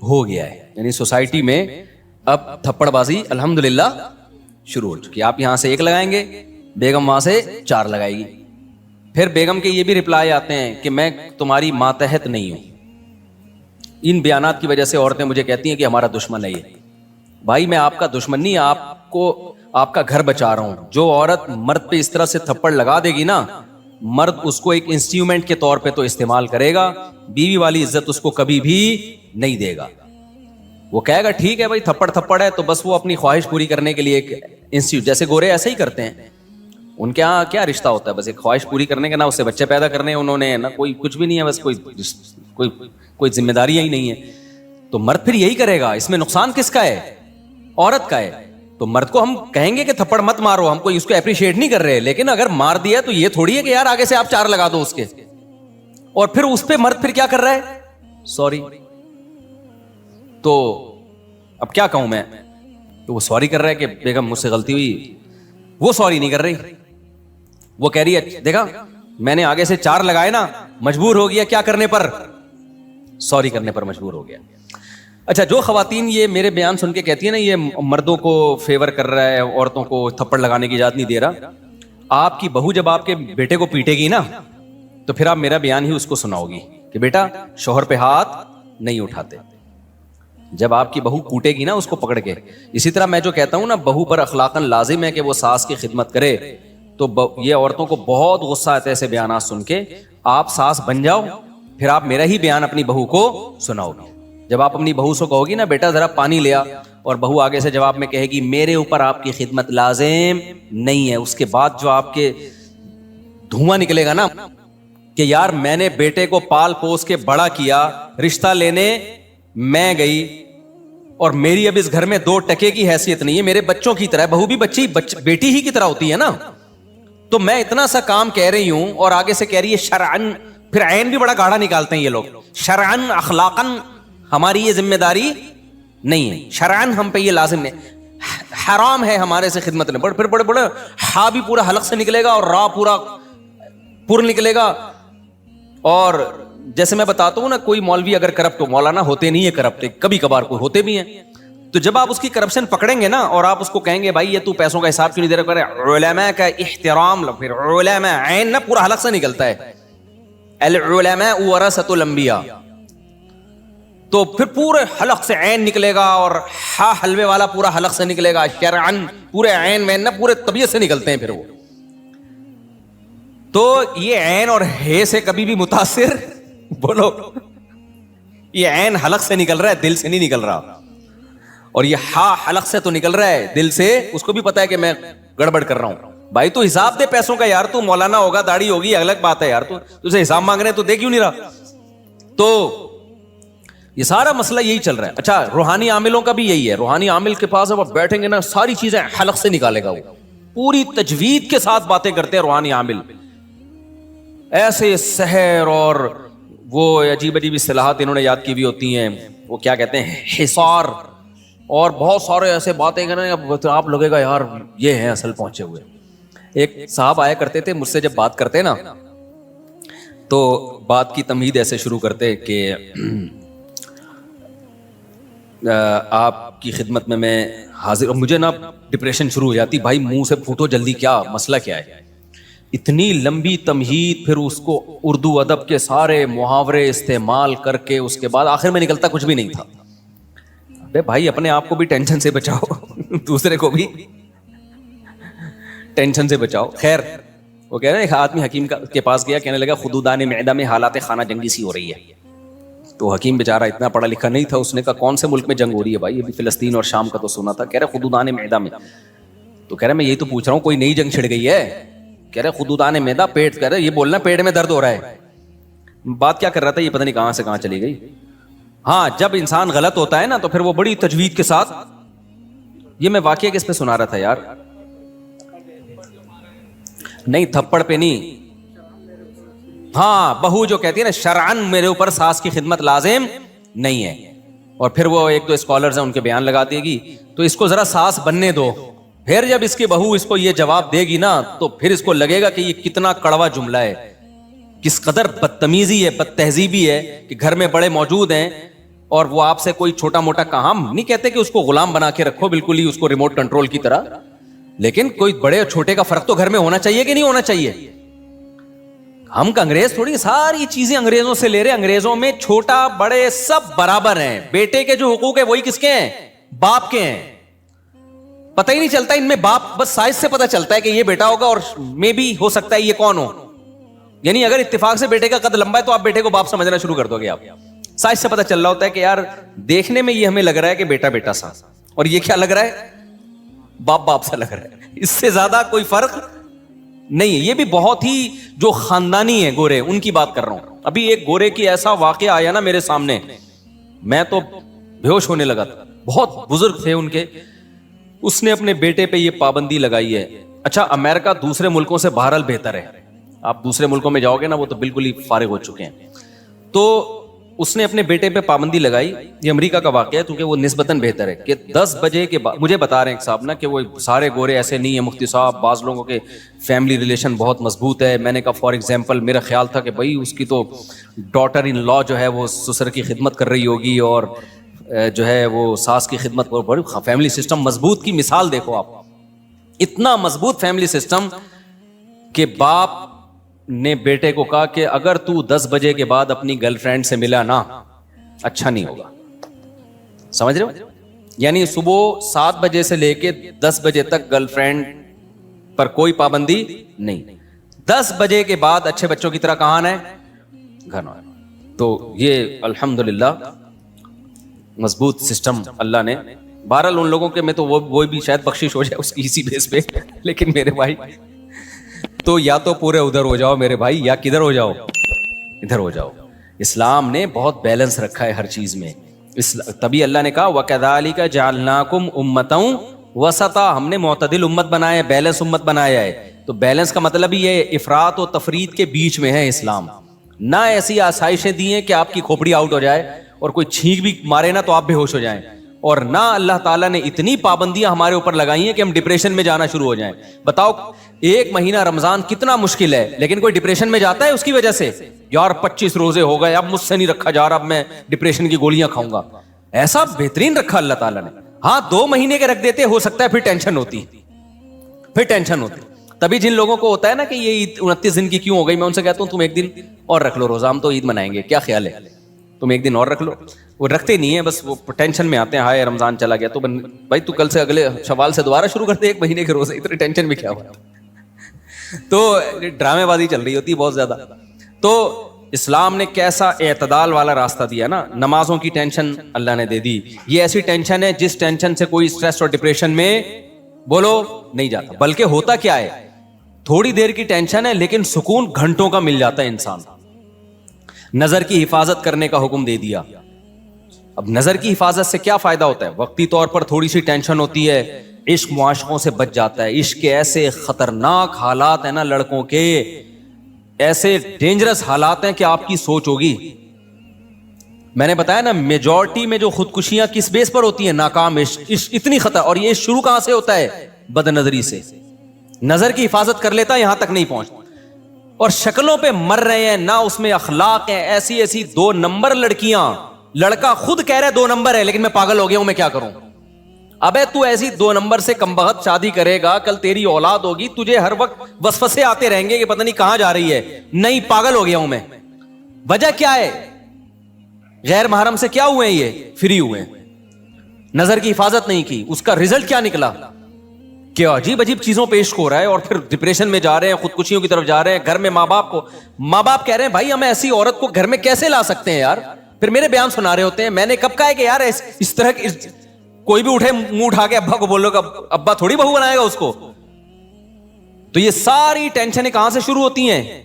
ہو گیا ہے. یعنی سوسائٹی میں اب تھپڑ بازی الحمدللہ شروع ہو چکی. آپ یہاں سے 1 لگائیں گے, بیگم وہاں سے 4 لگائے گی. پھر بیگم کے یہ بھی رپلائی آتے ہیں کہ میں تمہاری ماتحت نہیں ہوں. ان بیانات کی وجہ سے عورتیں مجھے کہتی ہیں کہ ہمارا دشمن ہے یہ. بھائی میں آپ کا دشمن نہیں, آپ کو آپ کا گھر بچا رہا ہوں. جو عورت مرد پہ اس طرح سے تھپڑ لگا دے گی نا, مرد اس کو ایک انسٹرومنٹ کے طور پہ تو استعمال کرے گا, بیوی والی عزت اس کو کبھی بھی نہیں دے گا. وہ کہے گا ٹھیک ہے بھائی تھپڑ ہے, تو بس وہ اپنی خواہش پوری کرنے کے لیے ایک انسٹیٹیوٹ, جیسے گورے ایسے ہی کرتے ہیں. ان کے یہاں کیا رشتہ ہوتا ہے, بس ایک خواہش پوری کرنے کا, نہ اس سے بچے پیدا کرنے انہوں نے, نہ کوئی کچھ بھی نہیں ہے, بس کوئی ذمہ داریاں ہی نہیں ہے. تو مرد پھر یہی کرے گا. اس میں نقصان کس کا ہے؟ عورت کا ہے. تو مرد کو ہم کہیں گے کہ تھپڑ مت مارو, ہم کوئی اس کو اپریشیٹ نہیں کر رہے, لیکن اگر مار دیا تو یہ تھوڑی ہے کہ یار آگے سے آپ 4 لگا دو اس کے, اور پھر اس پہ مرد پھر کیا کر رہا ہے؟ سوری. تو اب کیا کہوں میں, تو وہ سوری کر رہا ہے کہ بیگم مجھ سے غلطی ہوئی. وہ سوری نہیں کر رہی, وہ کہہ رہی ہے دیکھا میں نے آگے سے 4 لگائے نا, مجبور ہو گیا کیا کرنے پر؟ سوری کرنے پر مجبور ہو گیا. اچھا, جو خواتین یہ میرے بیان سن کے کہتی ہیں نا یہ مردوں کو فیور کر رہا ہے, عورتوں کو تھپڑ لگانے کی اجازت نہیں دے رہا, آپ کی بہو جب آپ کے بیٹے کو پیٹے گی نا تو پھر آپ میرا بیان ہی اس کو سناؤ گی کہ بیٹا شوہر پہ ہاتھ نہیں اٹھاتے. جب آپ کی بہو کوٹے گی نا اس کو پکڑ کے, اسی طرح میں جو کہتا ہوں نا بہو پر اخلاقاً لازم ہے کہ وہ ساس کی خدمت کرے, تو یہ عورتوں کو بہت غصہ آتا ہے ایسے بیانات سن کے. آپ ساس بن جاؤ پھر آپ میرا ہی بیان اپنی بہو کو سناؤ گے. جب آپ اپنی بہو سے کہو گی نا بیٹا ذرا پانی لیا, اور بہو آگے سے جواب میں کہے گی میرے اوپر آپ کی خدمت لازم نہیں ہے, اس کے بعد جو آپ کے دھواں نکلے گا نا کہ یار میں نے بیٹے کو پال پوس کے بڑا کیا, رشتہ لینے میں گئی, اور میری اب اس گھر میں 2 ٹکے کی حیثیت نہیں ہے, میرے بچوں کی طرح, بہو بھی بیٹی ہی کی طرح ہوتی ہے نا, تو میں اتنا سا کام کہہ رہی ہوں اور آگے سے کہہ رہی ہے شرعن, پھر عین بھی بڑا گاڑا نکالتے ہیں یہ لوگ, شرعن اخلاقن ہماری یہ ذمہ داری نہیں ہے, شرعن ہم پہ یہ لازم نہیں, حرام ہے ہمارے سے خدمت نہیں. پھر بڑے ہا بھی پورا حلق سے نکلے گا اور را پورا پر نکلے گا. اور جیسے میں بتاتا ہوں نا, کوئی مولوی اگر کرپٹ ہو, مولانا ہوتے نہیں ہے کرپٹ, کبھی کبھار کو ہوتے بھی ہیں, تو جب آپ اس کی کرپشن پکڑیں گے نا اور آپ اس کو کہیں گے بھائی یہ تو پیسوں کا حساب کیوں نہیں دے رہا, علماء کا احترام, پھر علماء عین نا پورا حلق سے نکلتا ہے, العلماء ورثۃ الانبیاء, تو پھر پورے حلق سے عین نکلے گا, اور ہا حلوے والا پورا حلق سے نکلے گا, شرعن پورے عین میں نا پورے طبیعت سے نکلتے ہیں پھر وہ. تو یہ عین اور ہے سے کبھی بھی متاثر بولو, یہ عین حلق سے نکل رہا ہے, دل سے نہیں نکل رہا, اور یہ ہا حلق سے تو نکل رہا ہے دل سے, اس کو بھی پتا ہے کہ میں گڑبڑ کر رہا ہوں. بھائی تو حساب دے پیسوں کا یار, تو مولانا ہوگا, داڑھی ہوگی, الگ بات ہے یار, تو اسے حساب مانگ رہے ہیں تو دے کیوں نہیں رہا. تو یہ سارا مسئلہ یہی چل رہا ہے. اچھا روحانی عاملوں کا بھی یہی ہے, روحانی عامل کے پاس جب آپ بیٹھیں گے نا ساری چیزیں حلق سے نکالے گا, وہ پوری تجوید کے ساتھ باتیں کرتے ہیں روحانی عامل, ایسے سحر اور وہ عجیب عجیب اصطلاحات انہوں نے یاد کی ہوئی ہوتی ہیں, وہ کیا کہتے ہیں حصار, اور بہت سارے ایسے باتیں کریں آپ لگے گا یار یہ ہیں اصل پہنچے ہوئے. ایک صاحب آیا کرتے تھے مجھ سے, جب بات کرتے نا تو بات کی تمہید ایسے شروع کرتے کہ آپ کی خدمت میں حاضر, اور مجھے نا ڈپریشن شروع ہو جاتی, بھائی منہ سے پھوٹو جلدی, کیا مسئلہ کیا ہے. اتنی لمبی تمہید, پھر اس کو اردو ادب کے سارے محاورے استعمال کر کے اس کے بعد آخر میں نکلتا کچھ بھی نہیں تھا. بے بھائی اپنے آپ کو بھی ٹینشن سے بچاؤ, دوسرے کو بھی ٹینشن سے بچاؤ. خیر وہ کہہ رہے ہیں ایک آدمی حکیم کے پاس گیا, کہنے لگا خدودان معدہ میں حالات خانہ جنگی سی ہو رہی ہے. تو حکیم بیچارہ اتنا پڑھا لکھا نہیں تھا, اس نے کہا کون سے ملک میں جنگ ہو رہی ہے بھائی, ابھی فلسطین اور شام کا تو سنا تھا. کہہ رہے خدودان معدہ میں. تو کہہ رہے میں یہی تو پوچھ رہا ہوں کوئی نئی جنگ چھڑ گئی ہے. کہہ رہے خدودان معدہ, پیٹ, کہہ رہے یہ بولنا پیٹ میں درد ہو رہا ہے. بات کیا کر رہا تھا یہ پتہ نہیں کہاں سے کہاں چلی گئی. ہاں جب انسان غلط ہوتا ہے نا تو پھر وہ بڑی تجوید کے ساتھ, یہ میں واقعہ کس پہ سنا رہا تھا یار, نہیں تھپڑ پہ نہیں, ہاں بہو جو کہتی ہے نا شرعن میرے اوپر ساس کی خدمت لازم نہیں ہے, اور پھر وہ ایک دو اسکالرز ہیں ان کے بیان لگا دے گی, تو اس کو ذرا ساس بننے دو, پھر جب اس کی بہو اس کو یہ جواب دے گی نا تو پھر اس کو لگے گا کہ یہ کتنا کڑوا جملہ ہے, کس قدر بدتمیزی ہے, بد تہذیبی ہے کہ گھر میں بڑے موجود ہیں اور وہ آپ سے کوئی چھوٹا موٹا کام نہیں کہتے کہ اس کو غلام بنا کے رکھو بالکل ہی اس کو ریموٹ کنٹرول کی طرح, لیکن کوئی بڑے اور چھوٹے کا فرق تو گھر میں ہونا چاہیے کہ نہیں ہونا چاہیے. ہم کا انگریز تھوڑی ساری چیزیں انگریزوں سے لے رہے, انگریزوں میں چھوٹا بڑے سب برابر ہیں, بیٹے کے جو حقوق ہے وہی کس کے ہیں, باپ کے ہیں. پتہ ہی نہیں چلتا ان میں باپ, بس سائز سے پتہ چلتا ہے کہ یہ بیٹا ہوگا اور میں بھی ہو سکتا ہے یہ کون ہو. یعنی اگر اتفاق سے بیٹے کا قد لمبا ہے تو آپ بیٹے کو باپ سمجھنا شروع کر دو گے, آپ سائز سے پتہ چل رہا ہوتا ہے کہ یار دیکھنے میں یہ ہمیں لگ رہا ہے کہ بیٹا بیٹا سا, اور یہ کیا لگ رہا ہے, باپ باپ سا لگ رہا ہے. اس سے زیادہ کوئی فرق نہیں ہے. یہ بھی بہت ہی جو خاندانی ہے گورے ان کی بات کر رہا ہوں. ابھی ایک گورے کی ایسا واقعہ آیا نا میرے سامنے, میں تو بے ہوش ہونے لگا تھا. بہت بزرگ تھے ان کے, اس نے اپنے بیٹے پہ یہ پابندی لگائی ہے. اچھا امریکہ دوسرے ملکوں سے بہرحال بہتر ہے, آپ دوسرے ملکوں میں جاؤ گے نا وہ تو بالکل ہی فارغ ہو چکے ہیں. تو اس نے اپنے بیٹے پہ پابندی لگائی, یہ امریکہ کا واقعہ ہے کیونکہ وہ نسبتاً بہتر ہے, کہ 10 بجے کے بعد, مجھے بتا رہے ہیں ایک صاحب نا کہ وہ سارے گورے ایسے نہیں ہیں مفتی صاحب, بعض لوگوں کے فیملی ریلیشن بہت مضبوط ہے. میں نے کہا فار ایگزامپل میرا خیال تھا کہ بھائی اس کی تو ڈاٹر ان لا جو ہے وہ سسر کی خدمت کر رہی ہوگی, اور جو ہے وہ ساس کی خدمت پر, بڑی فیملی سسٹم مضبوط کی مثال دیکھو آپ, اتنا مضبوط فیملی سسٹم کہ باپ نے بیٹے کو کہا کہ اگر تو 10 بجے کے بعد اپنی گرل فرینڈ سے ملا نا اچھا نہیں ہوگا. سمجھ رہے ہو, یعنی صبح 7 بجے سے لے کے 10 بجے تک گرل فرینڈ پر کوئی پابندی نہیں. 10 بجے کے بعد اچھے بچوں کی طرح کہاں آنا ہے, گھر آنا. تو یہ الحمدللہ مضبوط سسٹم اللہ نے. بہرحال ان لوگوں کے میں تو وہ بھی شاید بخشش ہو جائے اس کی اسی بیس پہ, لیکن میرے بھائی تو یا تو پورے ادھر ہو جاؤ میرے بھائی, یا کدھر ہو جاؤ, ادھر ہو جاؤ. اسلام نے بہت بیلنس رکھا ہے ہر چیز میں. تبھی اللہ نے کہا وَكَذَلِكَ جَعَلْنَاكُمْ أُمَّةً وَسَطًا, ہم نے معتدل امت بنایا ہے, بیلنس امت بنایا ہے. تو بیلنس کا مطلب ہی ہے افراط و تفرید کے بیچ میں ہے اسلام. نہ ایسی آسائشیں دی ہیں کہ آپ کی کھوپڑی آؤٹ ہو جائے اور کوئی چھینک بھی مارے نا تو آپ بے ہوش ہو جائیں, اور نہ اللہ تعالیٰ نے اتنی پابندیاں ہمارے اوپر لگائی ہیں کہ ہم ڈپریشن میں جانا شروع ہو جائیں. بتاؤ ایک مہینہ رمضان کتنا مشکل ہے, لیکن کوئی ڈپریشن میں جاتا ہے اس کی وجہ سے, یار 25 روزے ہو گئے اب مجھ سے نہیں رکھا جا رہا, اب میں ڈپریشن کی گولیاں کھاؤں گا. ایسا بہترین رکھا اللہ تعالیٰ نے. ہاں 2 مہینے کے رکھ دیتے, ہو سکتا ہے پھر ٹینشن ہوتی. تبھی جن لوگوں کو ہوتا ہے نا کہ یہ عید 29 دن کی کیوں ہو گئی, میں ان سے کہتا ہوں تم ایک دن اور رکھ لو روزہ, ہم تو عید منائیں گے, کیا خیال ہے, تم ایک دن اور رکھ لو. وہ رکھتے نہیں ہیں, بس وہ ٹینشن میں آتے ہیں, ہائے رمضان چلا گیا. تو بھائی تو کل سے اگلے شوال سے دوبارہ شروع کرتے 1 مہینے کے روزے, اتنی ٹینشن میں کیا ہوا. تو ڈرامے بازی چل رہی ہوتی ہے بہت زیادہ. تو اسلام نے کیسا اعتدال والا راستہ دیا نا. نمازوں کی ٹینشن اللہ نے دے دی. یہ ایسی ٹینشن ہے جس ٹینشن سے کوئی اسٹریس اور ڈپریشن میں بولو نہیں جاتا. بلکہ ہوتا کیا ہے, تھوڑی دیر کی ٹینشن ہے لیکن سکون گھنٹوں کا مل جاتا ہے انسان. نظر کی حفاظت کرنے کا حکم دے دیا. اب نظر کی حفاظت سے کیا فائدہ ہوتا ہے, وقتی طور پر تھوڑی سی ٹینشن ہوتی ہے, عشق معاشقوں سے بچ جاتا ہے. عشق کے ایسے خطرناک حالات ہیں نا لڑکوں کے, ایسے ڈینجرس حالات ہیں کہ آپ کی سوچ ہوگی. میں نے بتایا نا میجورٹی میں جو خودکشیاں کس بیس پر ہوتی ہیں, ناکام عشق. اتنی خطر, اور یہ شروع کہاں سے ہوتا ہے, بد نظری سے. نظر کی حفاظت کر لیتا یہاں تک نہیں پہنچتا, اور شکلوں پہ مر رہے ہیں, نہ اس میں اخلاق ہیں. ایسی ایسی 2 نمبر لڑکیاں, لڑکا خود کہہ رہا ہے 2 نمبر ہے لیکن میں پاگل ہو گیا ہوں, میں کیا کروں. ابے تو ایسی 2 نمبر سے کمبخت شادی کرے گا, کل تیری اولاد ہوگی, تجھے ہر وقت وسوسے آتے رہیں گے کہ پتہ نہیں کہاں جا رہی ہے. نہیں, پاگل ہو گیا ہوں میں. وجہ کیا ہے, غیر محرم سے کیا ہوئے, یہ فری ہوئے, نظر کی حفاظت نہیں کی. اس کا رزلٹ کیا نکلا, کیا عجیب عجیب چیزوں پہ عشق ہو رہا ہے, اور پھر ڈپریشن میں جا رہے ہیں, خودکشیوں کی طرف جا رہے ہیں. گھر میں ماں باپ کہہ رہے ہیں بھائی ہم ایسی عورت کو گھر میں کیسے لا سکتے ہیں یار. پھر میرے بیان سنا رہے ہوتے ہیں, میں نے کب کہا ہے کہ یار اس طرح کوئی بھی اٹھے منہ اٹھا کے ابا کو بولو گا, ابا تھوڑی بہو بنائے گا اس کو. تو یہ ساری ٹینشنیں کہاں سے شروع ہوتی ہیں,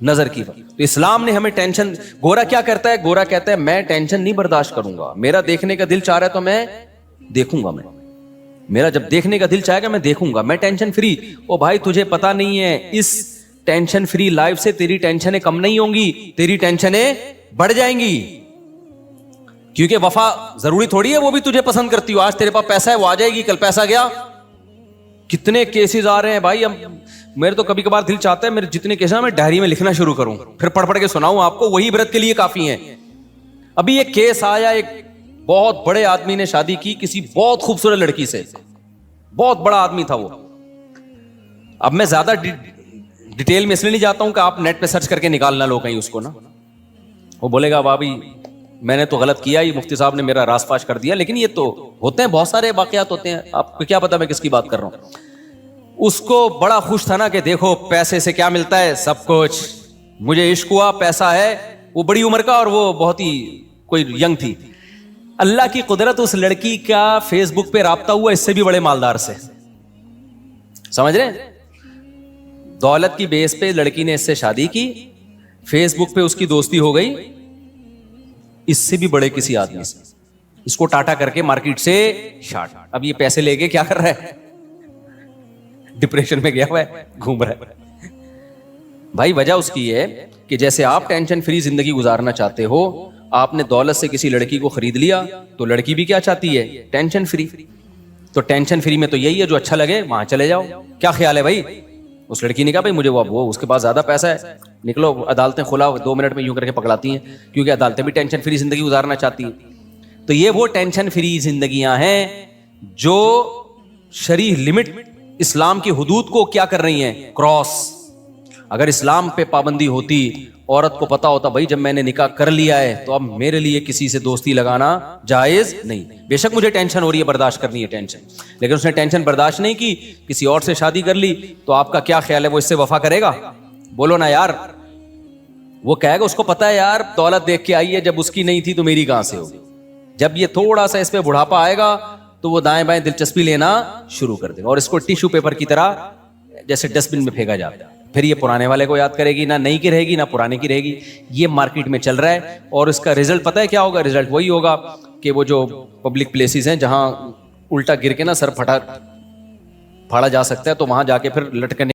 نظر کی. تو اسلام نے ہمیں ٹینشن, گورا کیا کرتا ہے, گورا کہتا ہے میں ٹینشن نہیں برداشت کروں گا, میرا دیکھنے کا دل چاہ رہا ہے تو میں دیکھوں گا, میرا جب دیکھنے کا دل چاہے گا میں دیکھوں گا, میں ٹینشن فری. او بھائی تجھے پتا نہیں ہے اس ٹینشن فری لائف سے تیری ٹینشنیں کم نہیں ہوں گی, تیری ٹینشنیں بڑھ جائیں گی. کیونکہ وفا ضروری تھوڑی ہے وہ بھی تجھے پسند کرتی ہو. آج تیرے پاس پیسہ ہے وہ آ جائے گی, کل پیسہ گیا. کتنے کیسز آ رہے ہیں بھائی. میرے تو کبھی کبھار دل چاہتا ہے میرے جتنے کیسز ہیں میں ڈائری میں لکھنا شروع کروں, پھر پڑھ کے سناؤں آپ کو, وہی عبرت کے لیے کافی ہیں. ابھی ایک کیس آیا, ایک بہت بڑے آدمی نے شادی کی کسی بہت خوبصورت لڑکی سے, بہت بڑا آدمی تھا وہ. اب میں زیادہ ڈیٹیل میں اس لیے نہیں جاتا ہوں کہ آپ نیٹ پہ سرچ کر کے نکالنا لو کہیں اس کو نا. وہ بولے گا بھابھی میں نے تو غلط کیا, یہ مفتی صاحب نے میرا راز فاش کر دیا. لیکن یہ تو ہوتے ہیں, بہت سارے واقعات ہوتے ہیں, آپ کو کیا پتا میں کس کی بات کر رہا ہوں. اس کو بڑا خوش تھا نا کہ دیکھو پیسے سے کیا ملتا ہے, سب کچھ. مجھے عشق ہوا, پیسہ ہے. وہ بڑی عمر کا اور وہ بہت ہی کوئی ینگ تھی. اللہ کی قدرت, اس لڑکی کا فیس بک پہ رابطہ ہوا اس سے بھی بڑے مالدار سے. سمجھ رہے ہیں, دولت کی بیس پہ لڑکی نے اس سے شادی کی, فیس بک پہ اس کی دوستی ہو گئی اس سے بھی بڑے کسی آدمی سے. اس کو ٹاٹا کر کے مارکیٹ سے شارٹ. اب یہ پیسے لے کے کیا کر رہا ہے, ڈپریشن میں گیا ہوا ہے, گھوم رہا ہے. بھائی وجہ اس کی ہے کہ جیسے آپ ٹینشن فری زندگی گزارنا چاہتے ہو, آپ نے دولت سے کسی لڑکی کو خرید لیا تو لڑکی بھی کیا چاہتی ہے, ٹینشن فری. تو ٹینشن فری میں تو یہی ہے جو اچھا لگے وہاں چلے جاؤ. کیا خیال ہے بھائی, اس لڑکی نے کہا بھائی مجھے وہ اس کے پاس زیادہ پیسہ ہے, نکلو. عدالتیں کھلا 2 منٹ میں یوں کر کے پکڑاتی ہیں, کیونکہ عدالتیں بھی ٹینشن فری زندگی گزارنا چاہتی ہیں. تو یہ وہ ٹینشن فری زندگیاں ہیں جو شرعی لمٹ, اسلام کی حدود کو کیا کر رہی ہیں, کراس. اگر اسلام پہ پابندی ہوتی, عورت کو پتا ہوتا بھائی جب میں نے نکاح کر لیا ہے تو اب میرے لیے کسی سے دوستی لگانا جائز نہیں. بے شک مجھے ٹینشن ہو رہی ہے, برداشت کرنی ہے ٹینشن, لیکن اس نے ٹینشن برداشت نہیں کی, کسی اور سے شادی کر لی, تو آپ کا کیا خیال ہے وہ اس سے وفا کرے گا؟ بولو نا یار. وہ کہے گا اس کو پتا ہے یار دولت دیکھ کے آئی ہے, جب اس کی نہیں تھی تو میری کہاں سے ہوگی. جب یہ تھوڑا سا اس پہ بڑھاپا آئے گا تو وہ دائیں بائیں دلچسپی لینا شروع کر دے گا, اور اس کو ٹیشو پیپر کی طرح جیسے ڈسٹ بن میں پھینکا جاتا ہے. پھر یہ پرانے والے کو یاد کرے گی, نہ نئی کی رہے گی نہ پرانے کی رہے گی. یہ مارکیٹ میں چل رہا ہے, اور اس کا رزلٹ پتہ ہے کیا ہوگا؟ رزلٹ وہی ہوگا کہ وہ جو پبلک پلیسز ہیں جہاں الٹا گر کے نا سر پھاڑا جا سکتا ہے, تو وہاں جا کے پھر لٹکنے